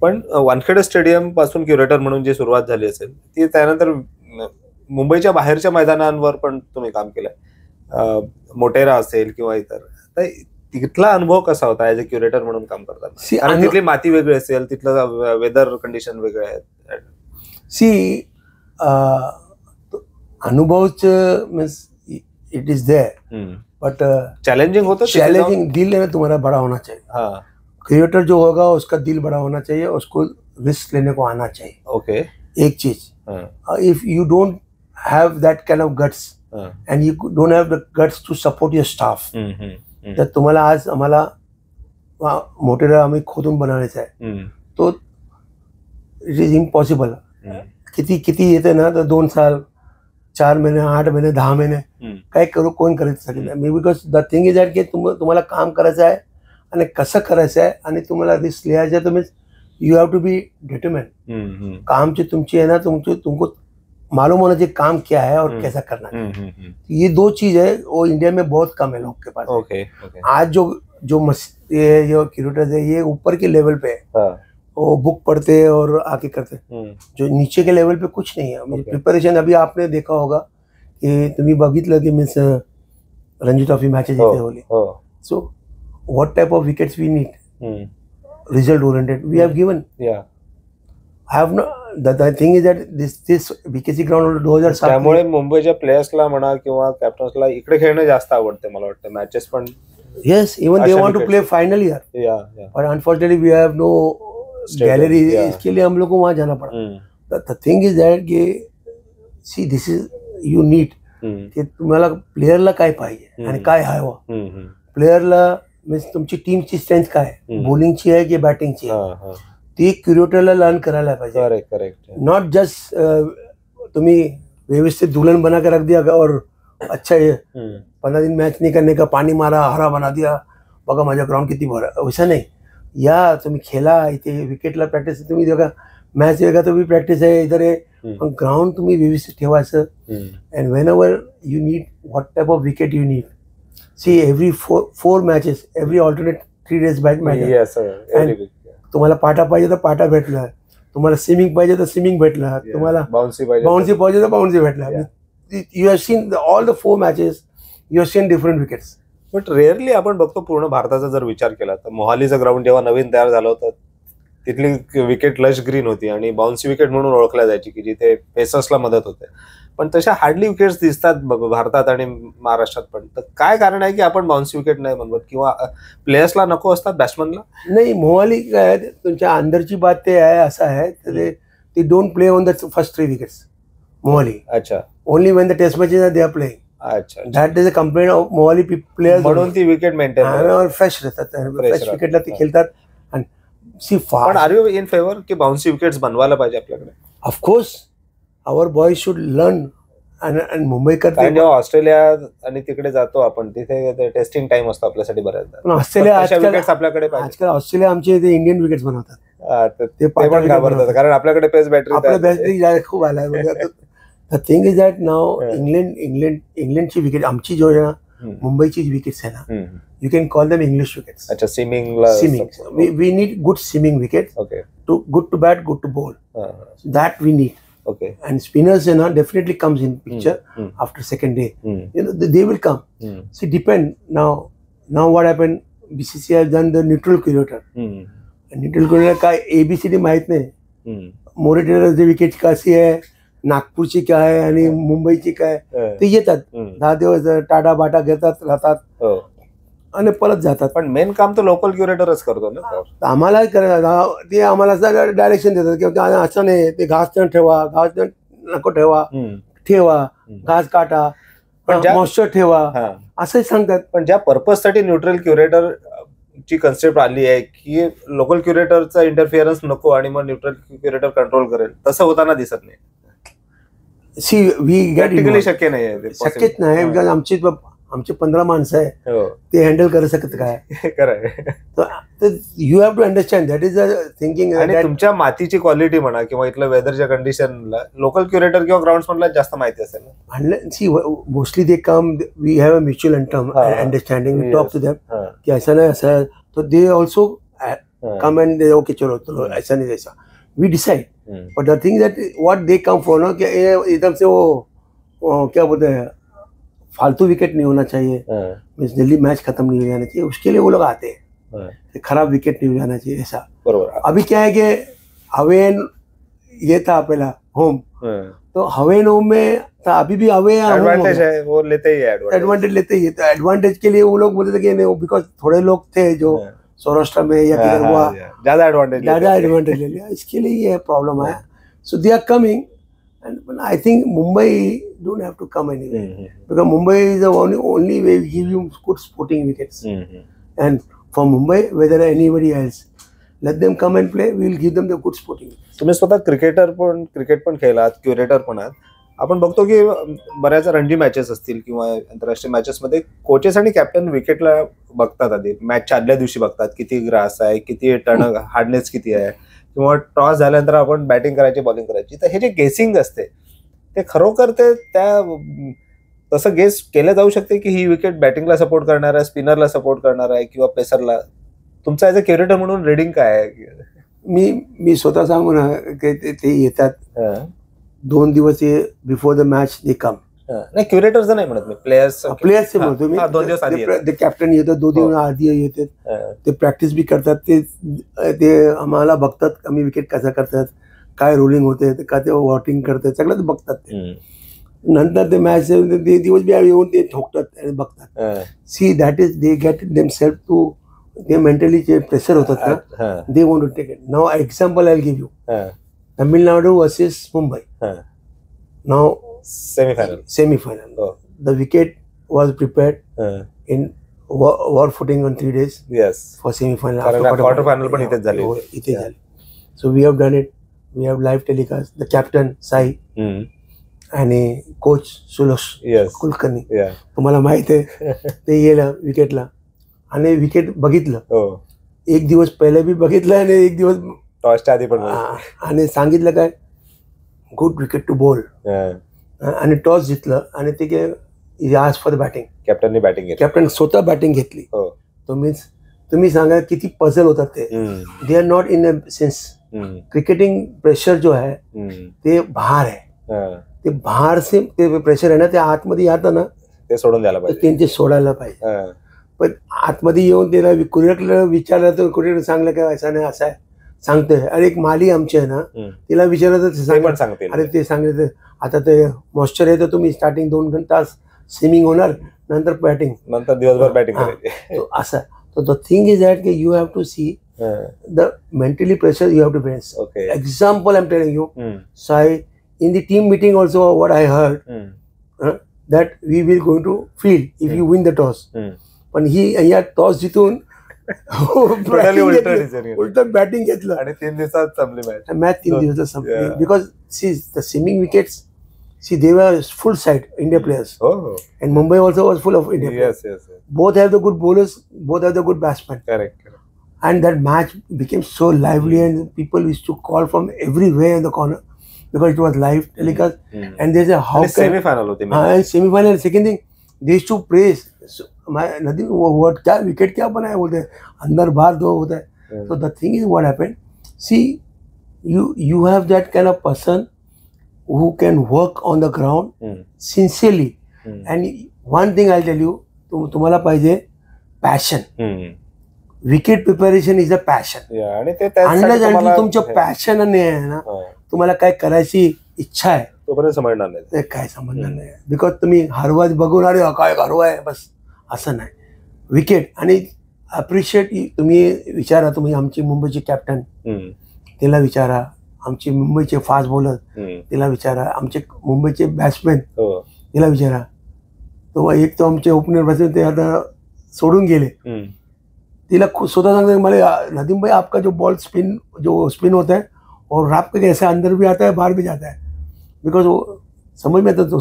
पण वानखेडे स्टेडियम पासून क्युरेटर म्हणून जी सुरुवात झाली असेल ती त्यानंतर मुंबईच्या बाहेरच्या मैदानांवर पण तुम्ही काम केलंय, मोटेरा असेल किंवा इतर, तर तिथला अनुभव कसा होता ऍज अ क्युरेटर म्हणून काम करताना? कारण तिथली माती वेगळी असेल, तिथलं वेदर कंडिशन वेगळे आहेत. सी अनुभवच means it is there, but challenging होता, चैलेंजिंग दिल है ना तुम्हारा बड़ा होना चाहिए. हाँ, क्रिएटर जो होगा उसका दिल बड़ा होना चाहिए, उसको रिस्क लेने को आना चाहिए. ओके. एक चीज, if you don't have that kind of guts and you don't have the guts to support your staff, तर तुम्हाला आज आम्हाला मोटेरा आम्ही खोदून बनवायचं आहे, तो इट इज इम्पॉसिबल. किती किती येते ना तर 2 साल 4 महिने 8 महिने 10 महिने काय करू, कोण करायचं सांगितलं मी. Because the thing is that की तुम्हाला काम करायचं आहे आणि कसं करायचं आहे आणि तुम्हाला रिस्क लिहायचं आहे, तुम्ही you have to be determine. काम जो तुमची है ना, तुमको मालूम होना चाहिए काम क्या है और कैसा करना है. ये 2 चीज है वो इंडिया में बहुत कम है लोग के पास. आज जो क्यूरेटर्स है ये ऊपर के लेवल पे है, वो बुक पढ़ते हैं और आके करते हैं. जो नीचे के लेवल पे कुछ नहीं है. प्रिपरेशन अभी आपने देखा होगा की तुम्ही बघितलं की मीन्स रणजी ट्रॉफी मॅचेस येते होली. So what type of wickets we need, result oriented we have given. I have no, the thing is that this BKC ground 2007 त्यामुळे मुंबईच्या प्लेयर्सला म्हणा किंवा कॅप्टन्सला इकडे खेळणं जास्त आवडते मला वाटतं. मॅचेस पण yes, even they want to play final year. But unfortunately we have no gallery. इसके लिए हम लोग को वहाँ जाना पड़ा. The thing is that कि see this is you need कि तुम्हाला प्लेयरला काय पाहिजे आणि काय हवं. प्लेयरला मीन्स तुमची टीमची स्ट्रेंथ काय आहे, बॉलिंगची आहे की बॅटिंगची आहे, ती क्रिएटरला लर्न करायला पाहिजे. करेक्ट. नॉट जस्ट तुम्ही व्यवस्थित दुल्हन बना के रख दिया और अच्छा ये 15 दिन मैच नहीं करने का, पानी मारा हरा बना दिया, बघा माझ्या ग्राउंड किती भरा, वैसा नाही. या तुम्ही खेळा, इथे विकेटला प्रॅक्टिस, तुम्ही बघा मॅच वेगळा तुम्ही प्रॅक्टिस आहे इधर आहे, पण ग्राउंड तुम्ही व्यवस्थित ठेवायचं. And whenever you need what type of wicket you need. See every 4 matches, every alternate 3 days bat match. तुम्हाला पाटा पाहिजे तर पाटा भेटला, तुम्हाला स्विमिंग पाहिजे तर स्विमिंग भेटला, तुम्हाला बाउन्सी पाहिजे तर बाउन्सी भेटला. You have seen all the 4 matches, you have seen different wickets. But rarely आपण बघतो पूर्ण भारताचा जर विचार केला तर मोहालीचं ग्राउंड जेव्हा नवीन तयार झालं होतं तिथली विकेट लश ग्रीन होती आणि बाउन्सी विकेट म्हणून ओळखल्या जायची की जिथे पेसर्सला मदत होते. पण तशा हार्डली विकेट्स दिसतात भारतात आणि महाराष्ट्रात पण. तर काय कारण आहे की आपण बाउन्सी विकेट नाही बनवत किंवा प्लेयर्सला नको असतात बॅट्समनला? नाही, मोहाली काय तुमच्या अंदरची बात ते आहे, असं आहे ते don't play on the first 3 wickets Mohali. अच्छा. Only when the test matches are they are playing. अच्छा. That is a complaint of Mohali players. म्हणून ती विकेट मेंटेन और फ्रेश राहतात, फ्रेश विकेटला ते खेळतात. आणि सी पण आर यू इन फेवर की बाउन्सी विकेट्स बनवायला पाहिजे आपल्याकडे? Of course our boys should learn. आणि मुंबईकर जेव्हा ऑस्ट्रेलिया आणि तिकडे जातो आपण तिथे टेस्टिंग टाइम असतो आपल्यासाठी बऱ्याचदा. पण ऑस्ट्रेलिया आपल्याकडे आजकाल ऑस्ट्रेलिया आमचे ते इंडियन विकेट्स बनवतात, ते पण घाबरतात कारण आपल्याकडे पेस बॅटरी खूप आलाय. The thing is that now इंग्लंडची विकेट आमची जो आहे ना, मुंबईची विकेट्स आहे ना, you can call them English wickets. अच्छा. Swimming we need good swimming wicket, good to bat, good to bowl, that we need. Okay. And spinners, definitely comes in picture after second day. They will come. See, depend now what happened. BCCI has done the neutral curator. Neutral curator का ABCD माहित नाही. मोरेटेराची wicket कशी आहे, नागपूरची काय आहे आणि मुंबईची काय, ते येतात 10 दिवस टाटा बाटा घेतात, राहतात आणि परत जातात. पण मेन काम तर लोकल क्युरेटरच करतो ना. आम्हाला ते आम्हाला डायरेक्शन देतात की असं नाही, ते घास ठेवा, घास नको ठेवा, घास काटा, मॉइश्चर ठेवा, असंही सांगतात. पण ज्या पर्पज साठी न्यूट्रल क्युरेटर ची कन्सेप्ट आली आहे की लोकल क्युरेटरचा इंटरफिअरन्स नको आणि मग न्यूट्रल क्युरेटर कंट्रोल करेल, तसं होताना दिसत नाही. सी वी प्रॅक्टिकली शक्य नाही, शक्यच नाही. बिकॉज आमचे 15 माणसं आहे, ते हँडल करू शकत काय. You have to understand that is a thinking. आणि तुमच्या मातीची क्वालिटी म्हणा किंवा इथलं वेदरच्या कंडिशनला लोकल क्युरेटर किंवा ग्राउंड्समनला जास्त माहिती असेल. See mostly they come, we have a mutual understanding, we talk to them की ऐसा नाही असं, तो they also come and they okay चलो ऐसा नहीं ऐसा, we decide. But the thing that what they come for know कि एकदम से वो क्या बोलते हैं, फालतू विकेट नहीं होना चाहिए, मीन्स जल्दी मैच खत्म नहीं हो जाना चाहिए, उसके लिए वो लोग आते हैं। खराब विकेट नहीं हो जाना चाहिए ऐसा। बरोबर। अभी क्या है कि अवे ये था पहला होम, तो हवे एंड होम में था, अभी भी हवे एडवांटेज है, वो लेते ही है एडवांटेज लेते ही है। तो एडवांटेज के लिए वो लोग बोलते थे कि नहीं, बिकॉज थोड़े लोग थे जो सौराष्ट्र में या किधर हुआ ज्यादा एडवांटेज ले लिया, इसके लिए ये प्रॉब्लम है। So they are coming and I think Mumbai don't have to come anyway, because Mumbai is the only way we give you good sporting wickets. And for Mumbai, whether anybody else, let them come and play, we will give them the good sporting wickets. तुम्ही स्वतः cricket पण खेळलात, curator पण आहात. आपण बघतो की बऱ्याच Ranji matches असतील किंवा आंतरराष्ट्रीय मॅचेस मध्ये कोचेस आणि कॅप्टन विकेटला बघतात, आधी मॅचच्या आदल्या दिवशी बघतात किती ग्रास आहे, किती टर्न हार्डनेस किती आहे, किंवा टॉस झाल्यानंतर आपण बॅटिंग करायची बॉलिंग करायची. तर हे जे गेसिंग असते ते खरोखर ते त्या तसं गेस केलं जाऊ शकते की ही विकेट बॅटिंगला सपोर्ट करणार आहे, स्पिनरला सपोर्ट करणार आहे किंवा पेसरला. तुमचा ॲज अ क्युरेटर म्हणून रीडिंग काय आहे? मी स्वतः सांगू ना की ते येतात 2 दिवस बिफोर द मॅच दे कम. नाही, क्युरेटरचं नाही म्हणत मी, प्लेयर्सचे म्हणतो मी. 2 दिवस आधी ते कॅप्टन येतात, 2 दिवस आधी येतात, ते प्रॅक्टिस बी करतात, ते आम्हाला बघतात आम्ही विकेट कसा करतात, काय रोलिंग होते, का ते वॉटिंग करतात, सगळंच बघतात ते. नंतर ते मॅच ते दिवस बी येऊन ते ठोकतात आणि बघतात. See that is they get themself to, ते मेंटली जे प्रेशर होतात ना, they want to take it. Now example I will give you. Tamil Nadu versus Mumbai, now semi-final. The wicket was prepared in war footing on 3 days. Yes. For semi-final. Quarter final पण इथेच झाली. इथे झाली. So we have done it. We have live telecast. The captain Sai आणि coach सुलोश Kulkarni, तुम्हाला माहित आहे, ते गेलं विकेटला आणि विकेट बघितलं. एक दिवस पहिले बी बघितलं आणि एक दिवस टॉसच्या आधी पण, आणि सांगितलं काय, गुड विकेट टू बॉल, आणि टॉस जिंकलं आणि ते आज फॉर द बॅटिंग. कॅप्टनने बॅटिंग घेतली, कॅप्टन स्वतः बॅटिंग घेतली. तो मीन्स तुम्ही सांगा किती पझल होतात ते. They are not in a sense. Cricketing pressure जो आहे ते बाहेर आहे, ते बाहेर से ते प्रेशर आहे ना, ते आतमध्ये येतं ना, ते सोडून द्यायला पाहिजे, त्यांचे सोडायला पाहिजे. पण आतमध्ये येऊन त्याला कुरिअरला विचारलं तर कुरिअर सांगलं काय असं नाही, असं आहे सांगतोय. अरे एक माली आमची आहे ना, तिला विचारलं तर सांगते, अरे ते सांगितलं आता ते मॉइश्चर आहे तर तुम्ही स्टार्टिंग 2 तास स्विमिंग होणार, नंतर बॅटिंग, नंतर दिवसभर बॅटिंग करायची. असं. So the thing is that you have to see the mentally pressure you have to face. Okay. Example I'm telling you. So in the team meeting also what I heard that we will going to field if you win the toss. पण ही toss जितून उलट batting घेतलं आणि 3 दिवसात संपली match 3 दिवसात संपली. Because see the swimming wickets, see they were full side India players. And Mumbai also was full of India players. Both have the good bowlers, both have the good batsmen. Correct. And that match became so lively and people used to call from everywhere in the corner because it was live telecast. And there's a how can semi-final होती. Semi-final. Second thing, they used to praise. Nothing. What क्या wicket क्या बनाया बोलते हैं, अंदर बाहर दो होता है. So the thing is what happened. See, you have that kind of person who can work on the ground sincerely. And one thing I'll tell you, तुम्हाला पाहिजे passion. Wicket preparation is a passion. Unless until तुमच्या passion नाही आहे ना, तुम्हाला काय करायची इच्छा आहे तोपर्यंत समजणार नाही, काय समजणार नाही. बिकॉज तुम्ही हरवाच बघून अरे काय हरवा आहे बस असं नाही. विकेट आणि अप्रिशिएट तुम्ही विचारा, तुम्ही आमची मुंबईचे कॅप्टन त्याला विचारा, आमचे मुंबईचे फास्ट बॉलर तिला विचारा, आमचे मुंबईचे बॅट्समॅन तिला विचारा. तो एक तो आमचे ओपनर बॅट्समॅन ते आता सोडून गेले, तिला स्वतः सांगते मला, नदीम भाई आपका जो बॉल स्पिन होता है और आपका कैसे अंदर भी आता है बाहर भी जाता है, बिकॉज वो समझ में आता तो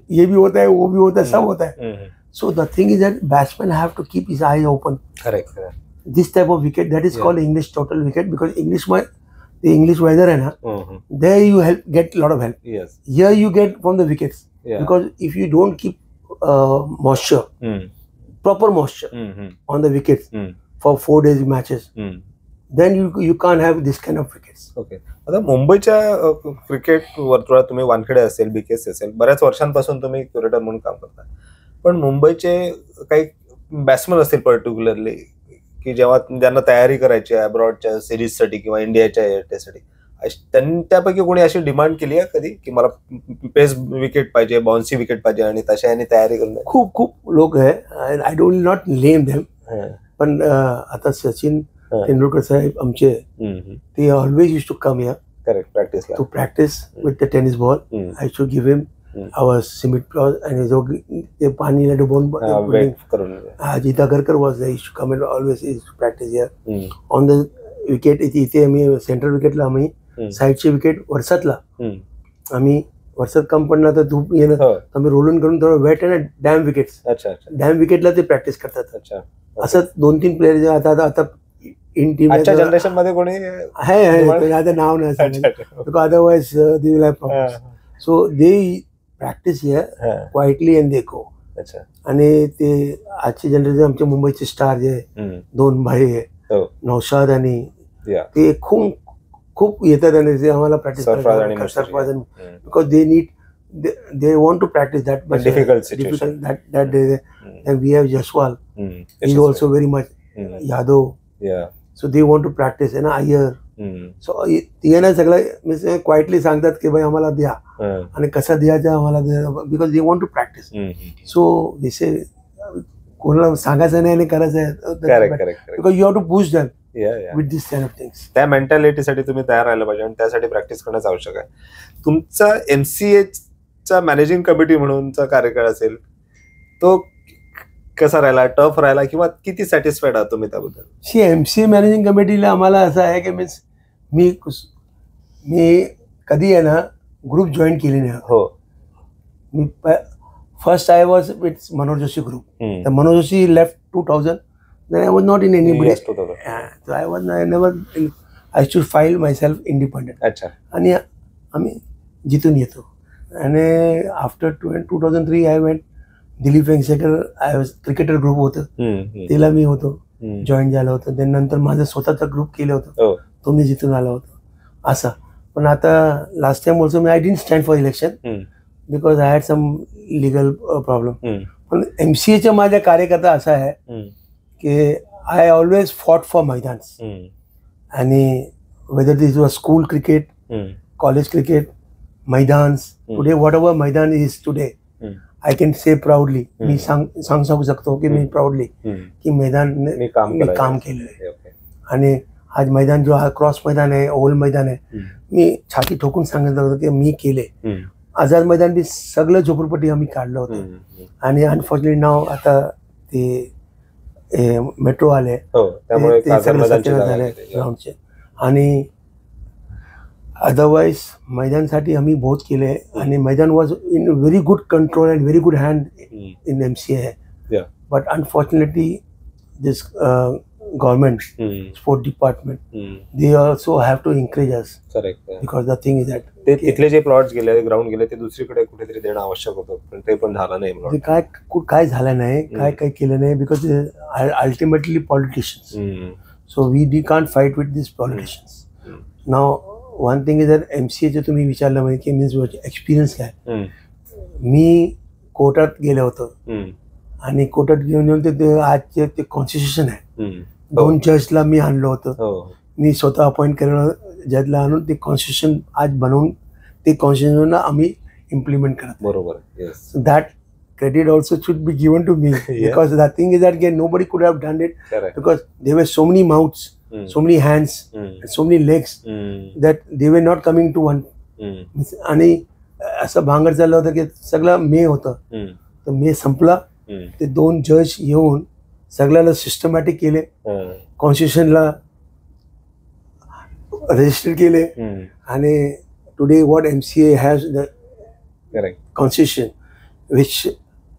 ये भी होता है वो भी होता है, सब होता है. So the thing is that batsman have to keep his eye open. Correct. This type of wicket that is called English total wicket, because English में the English weather है ना, there you get lot of help. Here you get from the wickets. Because if you don't keep moisture, proper moisture on the wickets for 4 days matches, then you can't have this kind of wickets. Okay. आता मुंबईच्या cricket वर्तुळात तुम्ही वानखेडे असेल, BKS असेल, बऱ्याच वर्षांपासून तुम्ही curator म्हणून काम करता. पण मुंबईचे काही बॅट्समन असतील पर्टिक्युलरली की जेव्हा ज्यांना तयारी करायची आहे अब्रॉडच्या सिरीजसाठी किंवा इंडियाच्या टेस्टसाठी, त्यांनी त्यापैकी कोणी अशी डिमांड केली आहे कधी की मला पेस विकेट पाहिजे, बाउन्सी विकेट पाहिजे आणि तशा यांनी तयारी करून? खूप लोक आहे. I don't not name them. पण आता सचिन तेंडुलकर साहेब आमचे, ते always use to come here. Correct. Practice to practice with the tennis ball. I should give him our cement floor and जो ते पाणी डुबवून करून. Ajit Agarkar was there. He used to come and always used to practice here. On the wicket इथे आम्ही central विकेटला आम्ही साईडचे wicket वर्षातला आम्ही वर्षात कम पडला तर धूप येणं आम्ही रोलून करून थोडं वेट आणि डॅम विकेट्स. अच्छा. डॅम विकेटला ते प्रॅक्टिस करतात. अच्छा. असं 2-3 प्लेयर आता इन टीम जनरेशन मध्ये कोणी आहे आता नाव नाही सांगितलं, otherwise they will have problems. So they practice here quietly and they go. अच्छा. आणि ते आजची जनरेशन आमच्या मुंबईचे स्टार जे 2 भाई आहे, नौशाद आणि ते खूप येतात आणि ते आम्हाला प्रॅक्टिस करतात. Because they need, they want to practice that much difficult situation. that day. And we have Jaswal. He's also very much Yadav. So they want to practice and Iyer. So ते ना सगळं म्हणजे quietly सांगतात की भाई आम्हाला द्या आणि कसं द्यायचं आम्हाला द्या, because they want to practice. So दिसे कोणाला सांगायचं नाही आणि करायचं आहे, because you have to push them with this kind of things. त्या मेंटॅलिटीसाठी तुम्ही तयार राहायला पाहिजे आणि त्यासाठी प्रॅक्टिस करणं आवश्यक आहे. तुमचा MCA चा मॅनेजिंग कमिटी म्हणूनचा कार्यकाळ असेल, तो कसा राहिला, टफ राहिला किंवा किती सॅटिस्फाईड आहात तुम्ही त्याबद्दल? MCA मॅनेजिंग कमिटीला आम्हाला असं आहे की मीन्स मी कधी आहे ना ग्रुप जॉईन केली नाही. हो. मी first I was with Manoj Joshi group. तर Manoj Joshi left 2000. Then I was not in any. Yes, 2000. So I never. I should file myself independent. अच्छा. आणि आम्ही जिथून येतो. आणि after 2003 I went Dilip Vengsarkar. I was cricketer group होतं, त्याला मी होतो जॉईन झालं होतं. त्यानंतर माझं स्वतःचा ग्रुप केलं होतं, तो मी जिथून आलो होतो असा. पण आता लास्ट टाइम ऑल्सो मी I didn't stand for election because I had some legal problem. पण MCAच्या माझ्या कार्यकर्ता असा आहे की I always fought for maidans. आणि weather this was school cricket, college cricket, maidans, today whatever maidan is today, I can say proudly, मी सांगू शकतो की मी प्राऊडली की मैदान मी काम केलेलं आहे. आणि आज मैदान जो हा क्रॉस मैदान आहे, ओव्हल मैदान आहे, मी छाती ठोकून सांगितलं होतं की मी केले. आझाद मैदान बी सगळं झोपडपट्टी आम्ही काढलं होतं. आणि अनफॉर्च्युनेटली नाव आता ते मेट्रो आले, ते सगळे सत्यानाश झाले ग्राउंडचे. आणि अदरवाईज मैदानसाठी आम्ही बहुत केले. आणि मैदान was in very good control and very good hand in MCA. But unfortunately this government sport department, they also have to encourage us. Correct. Because the thing is that ते तिथले जे प्लॉट्स गेले, ground गेले, ते दुसरीकडे कुठेतरी देणं आवश्यक होतं, पण ते पण झालं नाही. काय झालं नाही, काय केलं नाही, because ultimately politicians. So we can't fight with this politicians. Now one thing is that MCAचे तुम्ही विचारलं म्हणजे की मीन्स एक्सपिरियन्स काय. मी कोर्टात गेलो होतो आणि कोर्टात घेऊन येऊन ते आजचे ते कॉन्स्टिट्यूशन आहे, 2 जजला मी आणलं होतं. मी स्वतः अपॉइंट केलेलं जजला आणून ते कॉन्स्टिट्यूशन आज बनवून ते कॉन्स्टिट्यूशनला आम्ही इम्प्लिमेंट करत. बरोबर. That credit also should be given to me, because the thing is that nobody could have done it, because they were so many mouths, so many hands, so many legs that they were not coming to one. आणि असं भांगड चाललं होतं की सगळं मे होतं, तर मे संपला, ते 2 जज येऊन सगळ्याला सिस्टमॅटिक केले, कॉन्स्टिट्यूशनला रजिस्टर केले. आणि today what MCA has the constitution which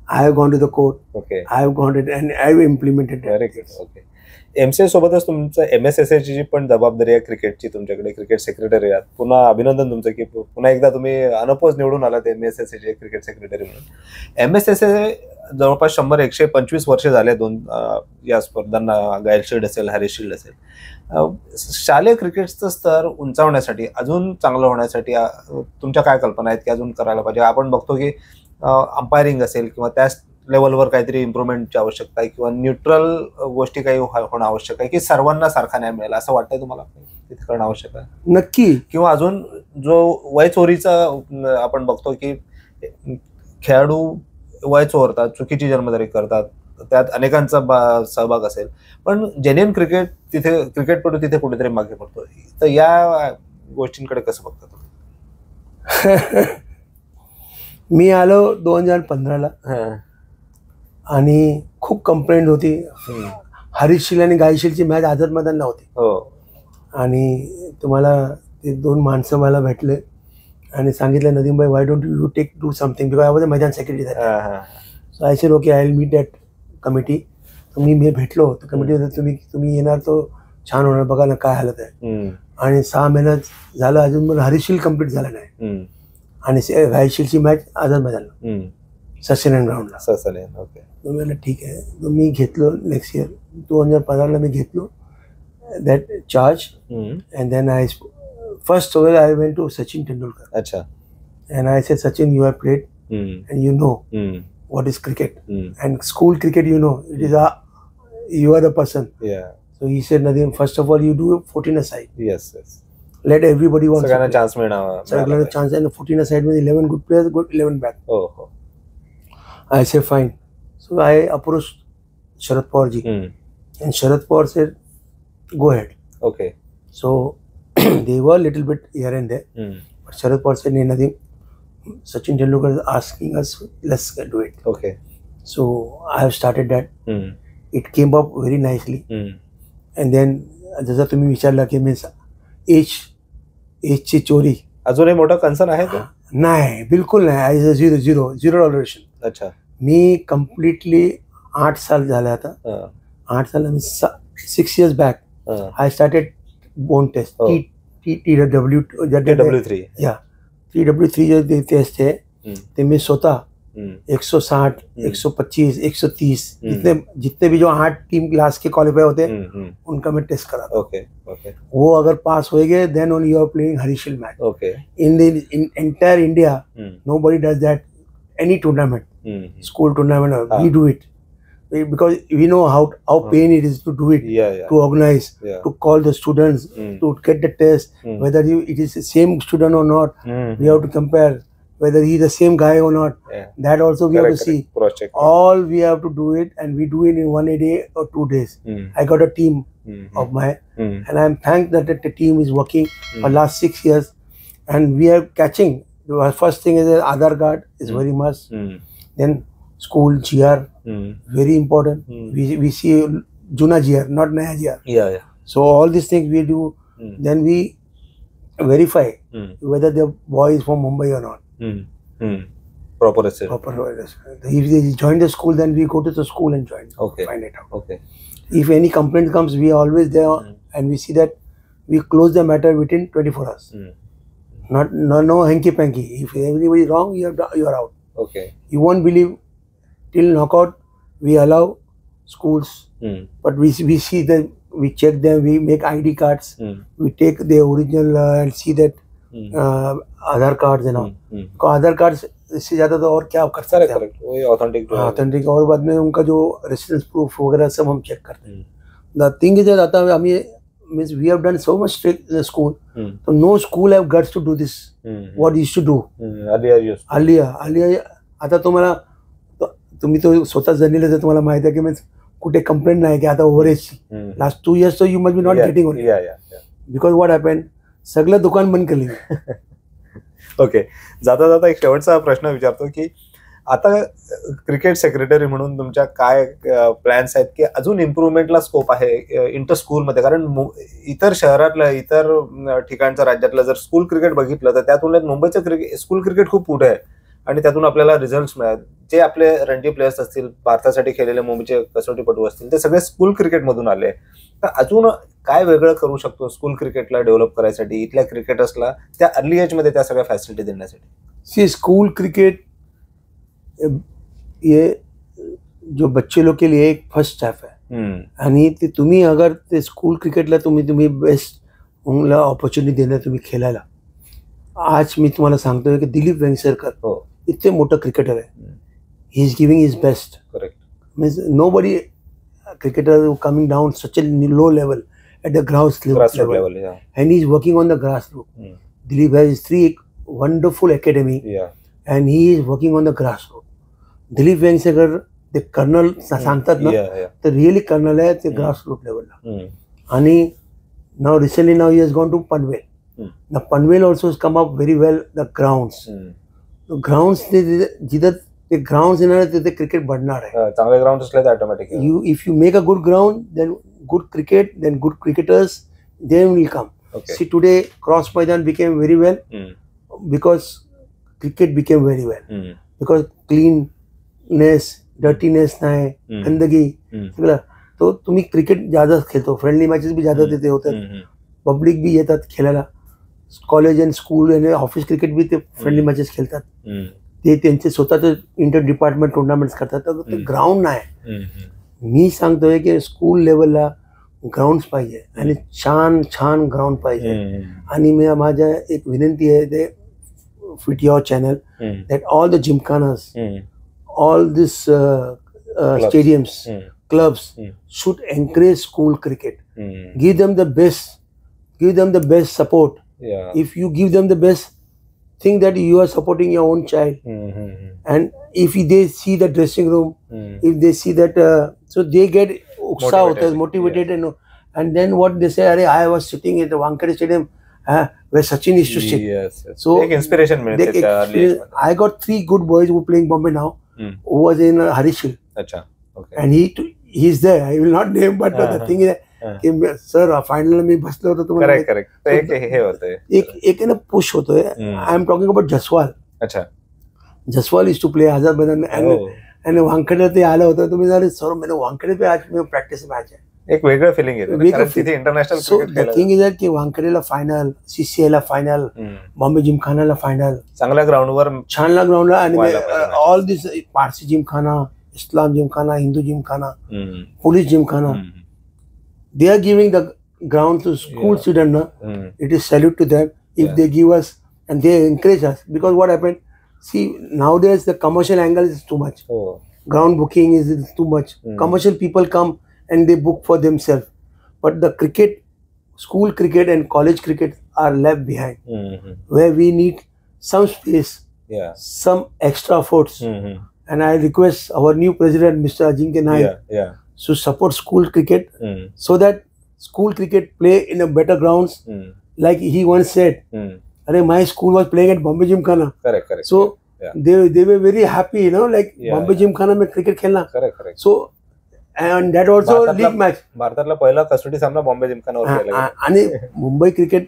I have gone to the court, I have gone it and I have implemented. MCA सोबतच तुमचं MSSA ची पण जबाबदारी आहे क्रिकेटची, तुमच्याकडे क्रिकेट सेक्रेटरी आहात. पुन्हा अभिनंदन तुमचं की पुन्हा एकदा तुम्ही अनपोज निवडून आलात MSSA चे क्रिकेट सेक्रेटरी म्हणून. MSSA जवळपास 100-125 वर्ष झाले या स्पर्धांना. गायल शिल्ड असेल, हॅरिस शिल्ड असेल. शालेय क्रिकेटचं स्तर उंचावण्यासाठी, अजून चांगलं होण्यासाठी तुमच्या काय कल्पना आहेत की अजून करायला पाहिजे? आपण बघतो की अंपायरिंग असेल किंवा त्या लेवलवर काहीतरी इम्प्रुव्हमेंटची आवश्यकता आहे किंवा न्यूट्रल गोष्टी काही होणं आवश्यक आहे की सर्वांना सारखा न्याय मिळेल असं वाटतंय तुम्हाला? तिथे करणं आवश्यक आहे नक्की. किंवा अजून जो वयचोरीचा आपण बघतो की खेळाडू वय चोरतात, चुकीची जन्मदारी करतात, त्यात अनेकांचा सहभाग असेल, पण जेन्युइन क्रिकेटपटू तिथे कुठेतरी मागे पडतो. तर या गोष्टींकडे कसं बघता तुम्ही? मी आलो 2015ला आणि खूप कंप्लेंट होती. हरीश शिल आणि गायल शिलची मॅच आझाद मैदानला होती आणि तुम्हाला ते 2 माणसं मला भेटले आणि सांगितलं, Nadeem bhai, why don't you take do something, because I was a maidan secretary. So I said okay, I will meet that committee. तर मी भेटलो तर कमिटी, तुम्ही येणार तो छान होणार, बघा ना काय हालत आहे. आणि 6 महिन्यात झालं, अजून मला हरीश शिल कम्प्लीट झाला नाही आणि गायल शिलची मॅच आझाद मैदानला, सचिन ग्राउंडला. तर मला ठीक आहे. तर मी घेतलो नेक्स्ट इयर 2015ला मी घेतलो that charge. And then I first I went to Sachin Tendulkar. अच्छा. And I said, Sachin, you have played and you know what is cricket and school cricket, you know, it is you are the person. So he said, Nadeem, first of all you do 14-a-side. Yes. Let everybody wants सगळ्यांना chance मिळणार. सगळ्यांना chance. and 14-a-side मध्ये 11 good players, good 11 bad. I said fine. So I approached Sharad Pawar ji and Sharad Pawar said, go ahead. Okay. So they were a little bit here and there, but Sharad Pawar said, Nadeem, Sachin Tendulkar is asking us, let's do it. Okay. So I have started that. It came up very nicely. And then जसं तुम्ही विचारला की means एजची चोरी अजूनही मोठा concern आहे तो? नाही, बिलकुल नाही. Zero toleration. अच्छा. मी कम्प्लिटली 8 साल झाले आता. 8 साल 6 years back I started bone test. TW3. या TW3 जो टेस्ट है ते मैं सोता 160, 125, 130 जितने भी जो 8 टीम क्लास के क्वालिफाई होते हैं उनका मैं टेस्ट करा. ओके. वो अगर पास हो गए then only you are playing Harish shield match. Okay. In entire India nobody does that. Any tournament, school tournament, we do it because we know how pain it is to do it. To organize, to call the students, to get the test, whether it is the same student or not. We have to compare whether he is the same guy or not. That also we have to see. All we have to do it, and we do it in 1 day or 2 days. I got a team of my, and I am thanked that the team is working for last 6 years, and we are catching. The first thing is Aadhaar card is very must. Then school GR, very important. We see Juna GR, not Naya GR. So all these things we do. Then we verify whether the boy is from Mumbai or not. Proper. If they join the school, then we go to the school and join. Find it out. If any complaint comes, we are always there, and we see that we close the matter within 24 hours. No hanky panky. If anybody is wrong, you are out. You won't believe. Till knockout, we allow schools, but we see that, we check them, we make ID cards, we take the original and see that Aadhaar cards and all. Aadhaar cards इससे ज़्यादा तो और क्या कर सकते हैं? वही authentic. और बाद में उनका जो रेसिडेंस प्रूफ वगैरह सब हम चेक करते हैं. The thing is that आता हम ये means we have done so much strict in the school, so no school have guts to do this. What used to do earlier. आता तुम्हाला, तुम्ही तो स्वतः जणलेलं तर तुम्हाला माहिती आहे की मीन्स कुठे कंप्लेंट नाही की आता ओव्हरेजची. Last 2 years so you must be not getting only. Because what happened, सगळं दुकान बंद केली. ओके. जाता एक शेवटचा प्रश्न विचारतो की आता क्रिकेट सेक्रेटरी म्हणून तुमच्या काय प्लॅन्स आहेत की अजून इम्प्रूव्हमेंटला स्कोप आहे इंटर स्कूलमध्ये? कारण इतर शहरातलं, इतर ठिकाणचं, राज्यातलं जर स्कूल क्रिकेट बघितलं तर त्या तुलनेत मुंबईचं स्कूल क्रिकेट खूप पुढे आहे आणि त्यातून आपल्याला रिझल्ट मिळाले. जे आपले रणजी प्लेयर्स असतील, भारतासाठी खेळलेले मुंबईचे कसोटीपटू असतील, ते सगळे स्कूल क्रिकेटमधून आले. तर अजून काय वेगळं करू शकतो स्कूल क्रिकेटला डेव्हलप करायसाठी, इथल्या क्रिकेटर्सला त्या अर्ली एजमध्ये त्या सगळ्या फॅसिलिटी देण्यासाठी? सी स्कूल क्रिकेट ये जो बच्चे लोग के लिए एक फर्स्ट स्टेप आहे. आणि ते तुम्ही अगर ते स्कूल क्रिकेटला तुम्ही बेस्ट ऑपॉर्च्युनिटी देणार तुम्ही खेळायला. आज मी तुम्हाला सांगतोय की दिलीप वेंगसरकर इतके मोठं क्रिकेटर आहे. He is giving his best. Correct. Means nobody cricketer coming down such a low level at the grassroots level. Yeah. And he's working on the grassroots. Dilip has 3 wonderful academy. Yeah. And he is working on the grassroots. Dilip Vengsarkar, the colonel सांगतात ना, the really colonel आहे ते grassroots level ला. आणि now recently he has gone to Panvel. Now Panvel also has come up very well, the grounds. The grounds जिधर ते ground येणार तिथे क्रिकेट बढ़णार आहे. चांगले ग्राउंड असले तर automatic if you make a good ground then good cricket then good cricketers then will come. See today cross maidan became very well because cricket became very well because cleanness dirtiness नाही गंदगी सगळं. तो तुम्ही cricket ज्यादा खेळतो friendly matches भी ज्यादा तिथे होतात. पब्लिक भी येतात खेळायला. कॉलेज अँड स्कूल आणि ऑफिस क्रिकेट भी ते फ्रेंडली मॅचेस खेळतात. ते त्यांचे स्वतःचे इंटर डिपार्टमेंट टुर्नामेंट्स करतात. तर ते ग्राउंड नाही. मी सांगतोय की स्कूल लेवलला ग्राउंड पाहिजे आणि छान छान ग्राउंड पाहिजे. आणि मी माझ्या एक विनंती आहे ते fit your channel that all the gymkhanas all this stadiums clubs should encourage school cricket. Give them the best support. If you give them the best think that you are supporting your own child. And if they see the dressing room, if they see that so they get motivated and then what they say, I was sitting at the Wankhede Stadium where Sachin used to sit. Yes. So inspiration I got 3 good boys who are playing Bombay now, who was in Harishil. Acha. Okay. And he's there. I will not name, but the thing is sir final मी बसलो होतो तुम्हाला. एक ना push होतोय. I am talking about Jaiswal. अच्छा. Jaiswal is to play Azad Maidan आणि वानखेडे ते आलं होतं. तुम्ही झाले सर मैंने वानखेडे पे आज मी प्रॅक्टिस मॅच आहे. एक वेगळं फिलिंग येते international. So the thing is की वानखेडेला फायनल, सीसीआयला फायनल, बॉम्बे जिमखानाला फायनल, चांगल्या ग्राउंडवर छानला ग्राउंडला. आणि all this Parsi Gymkhana, Islam Gymkhana, Hindu Gymkhana, police Gymkhana, they are giving the ground to school students. It is salute to them if they give us and they encourage us. Because what happened, see nowadays the commercial angle is too much. Ground booking is too much. Commercial people come and they book for themselves, but the cricket, school cricket and college cricket are left behind, where we need some space, some extra efforts. And I request our new president, Mr. Ajinkya Naik, to support school cricket so that school cricket play in a better grounds. Like he once said, my school was playing at Bombay Gymkhana. Correct. So they were very happy, like Bombay Gymkhana mein cricket khelna. Correct. So and that also league match. भारतातला पहिला कसोटी सामना बॉम्बे जिमखानावर खेळला. आणि Mumbai cricket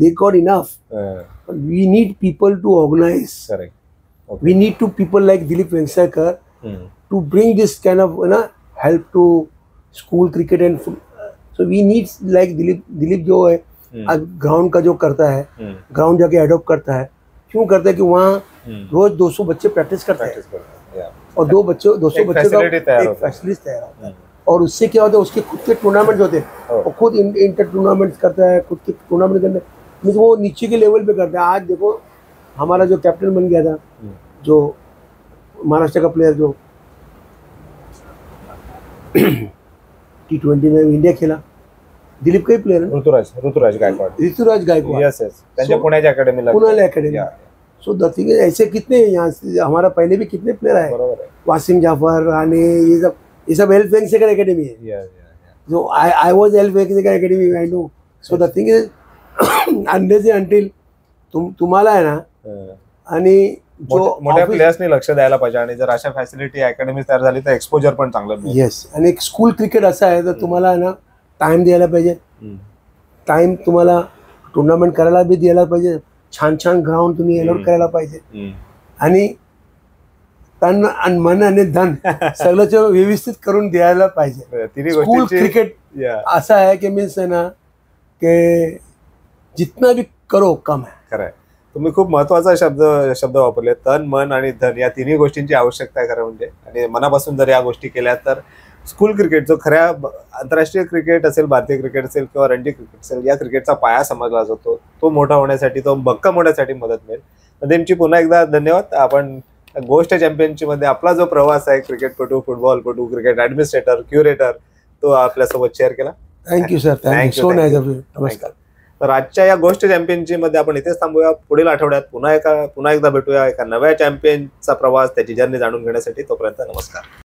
they got enough. But we need people to organize. Correct. Okay. We need people like Dilip Vengsarkar to bring this kind of help to school cricket and so we need like Dilip जो है ground का जो करता है, ground जाके adopt करता है. क्यों करता है कि वहाँ रोज 200 बच्चे प्रैक्टिस करते हैं और 200 बच्चे का एक फैसिलिटी तैयार होता है. और उससे क्या होता है, उसके खुद के टूर्नामेंट होते हैं और खुद इंटर टूर्नामेंट करता है, खुद के टूर्नामेंट करते हैं. वो नीचे के लेवल पे करता है. आज देखो हमारा जो कैप्टन बन गया था, जो महाराष्ट्र का प्लेयर जो T20 में इंडिया खेला, दिलीप का ही प्लेयर है. ऋतुराज गायकवाड. यस. त्यांच्या पुण्याच्या अकॅडमीला. सो द थिंग इज ऐसे कितने यहाँ से हमारा पहले भी कितने प्लेयर है. वासिम जाफर आणि ये सब एल्फ वेंगसरकर अकेडमी है. जो I was elf Vengsarkar academy, I know. So the thing is under until तुम्हाला आहे ना, आणि मोठ्या प्लेयर्सनी लक्ष द्यायला पाहिजे. आणि जर अशा फॅसिलिटी अकॅडमी तयार झाली तर एक्सपोजर पण चांगलं मिळेल. येस. आणि एक स्कूल क्रिकेट असं आहे तर तुम्हाला आहे ना टाइम द्यायला पाहिजे. टाइम तुम्हाला टुर्नामेंट करायला बी द्यायला पाहिजे. छान छान ग्राउंड तुम्ही अलॉट करायला पाहिजे. आणि तन आणि मन आणि धन सगळं व्यवस्थित करून द्यायला पाहिजे. स्कूल क्रिकेट असं आहे की मीन्स आहे ना की जितना भी करो कम है. खरं. तुम्ही खूप महत्वाचा शब्द वापरले, तन मन आणि धन या तिन्ही गोष्टींची आवश्यकता आहे खरं म्हणजे. आणि मनापासून जर या गोष्टी केल्या तर स्कूल क्रिकेट जो खऱ्या आंतरराष्ट्रीय क्रिकेट असेल, भारतीय क्रिकेट असेल किंवा रणजी क्रिकेट असेल, या क्रिकेटचा पाया समजला जातो, तो मोठा होण्यासाठी, तो भक्कम होण्यासाठी मदत मिळेल. नदीमची पुन्हा एकदा धन्यवाद. आपण गोष्ट चॅम्पियनशिप मध्ये आपला जो प्रवास आहे, क्रिकेटपटू, फुटबॉलपटू, क्रिकेट ऍडमिनिस्ट्रेटर, क्युरेटर, तो आपल्यासोबत शेअर केला. Thank you sir, thank you so nice of you. नमस्कार. तर आजच्या या गोष्ट चॅम्पियनशिप मध्ये आपण इथेच थांबूया. पुढील आठवड्यात पुन्हा एकदा भेटूया एका नव्या चॅम्पियनचा प्रवास, त्याची जर्नी जाणून घेण्यासाठी. तोपर्यंत नमस्कार.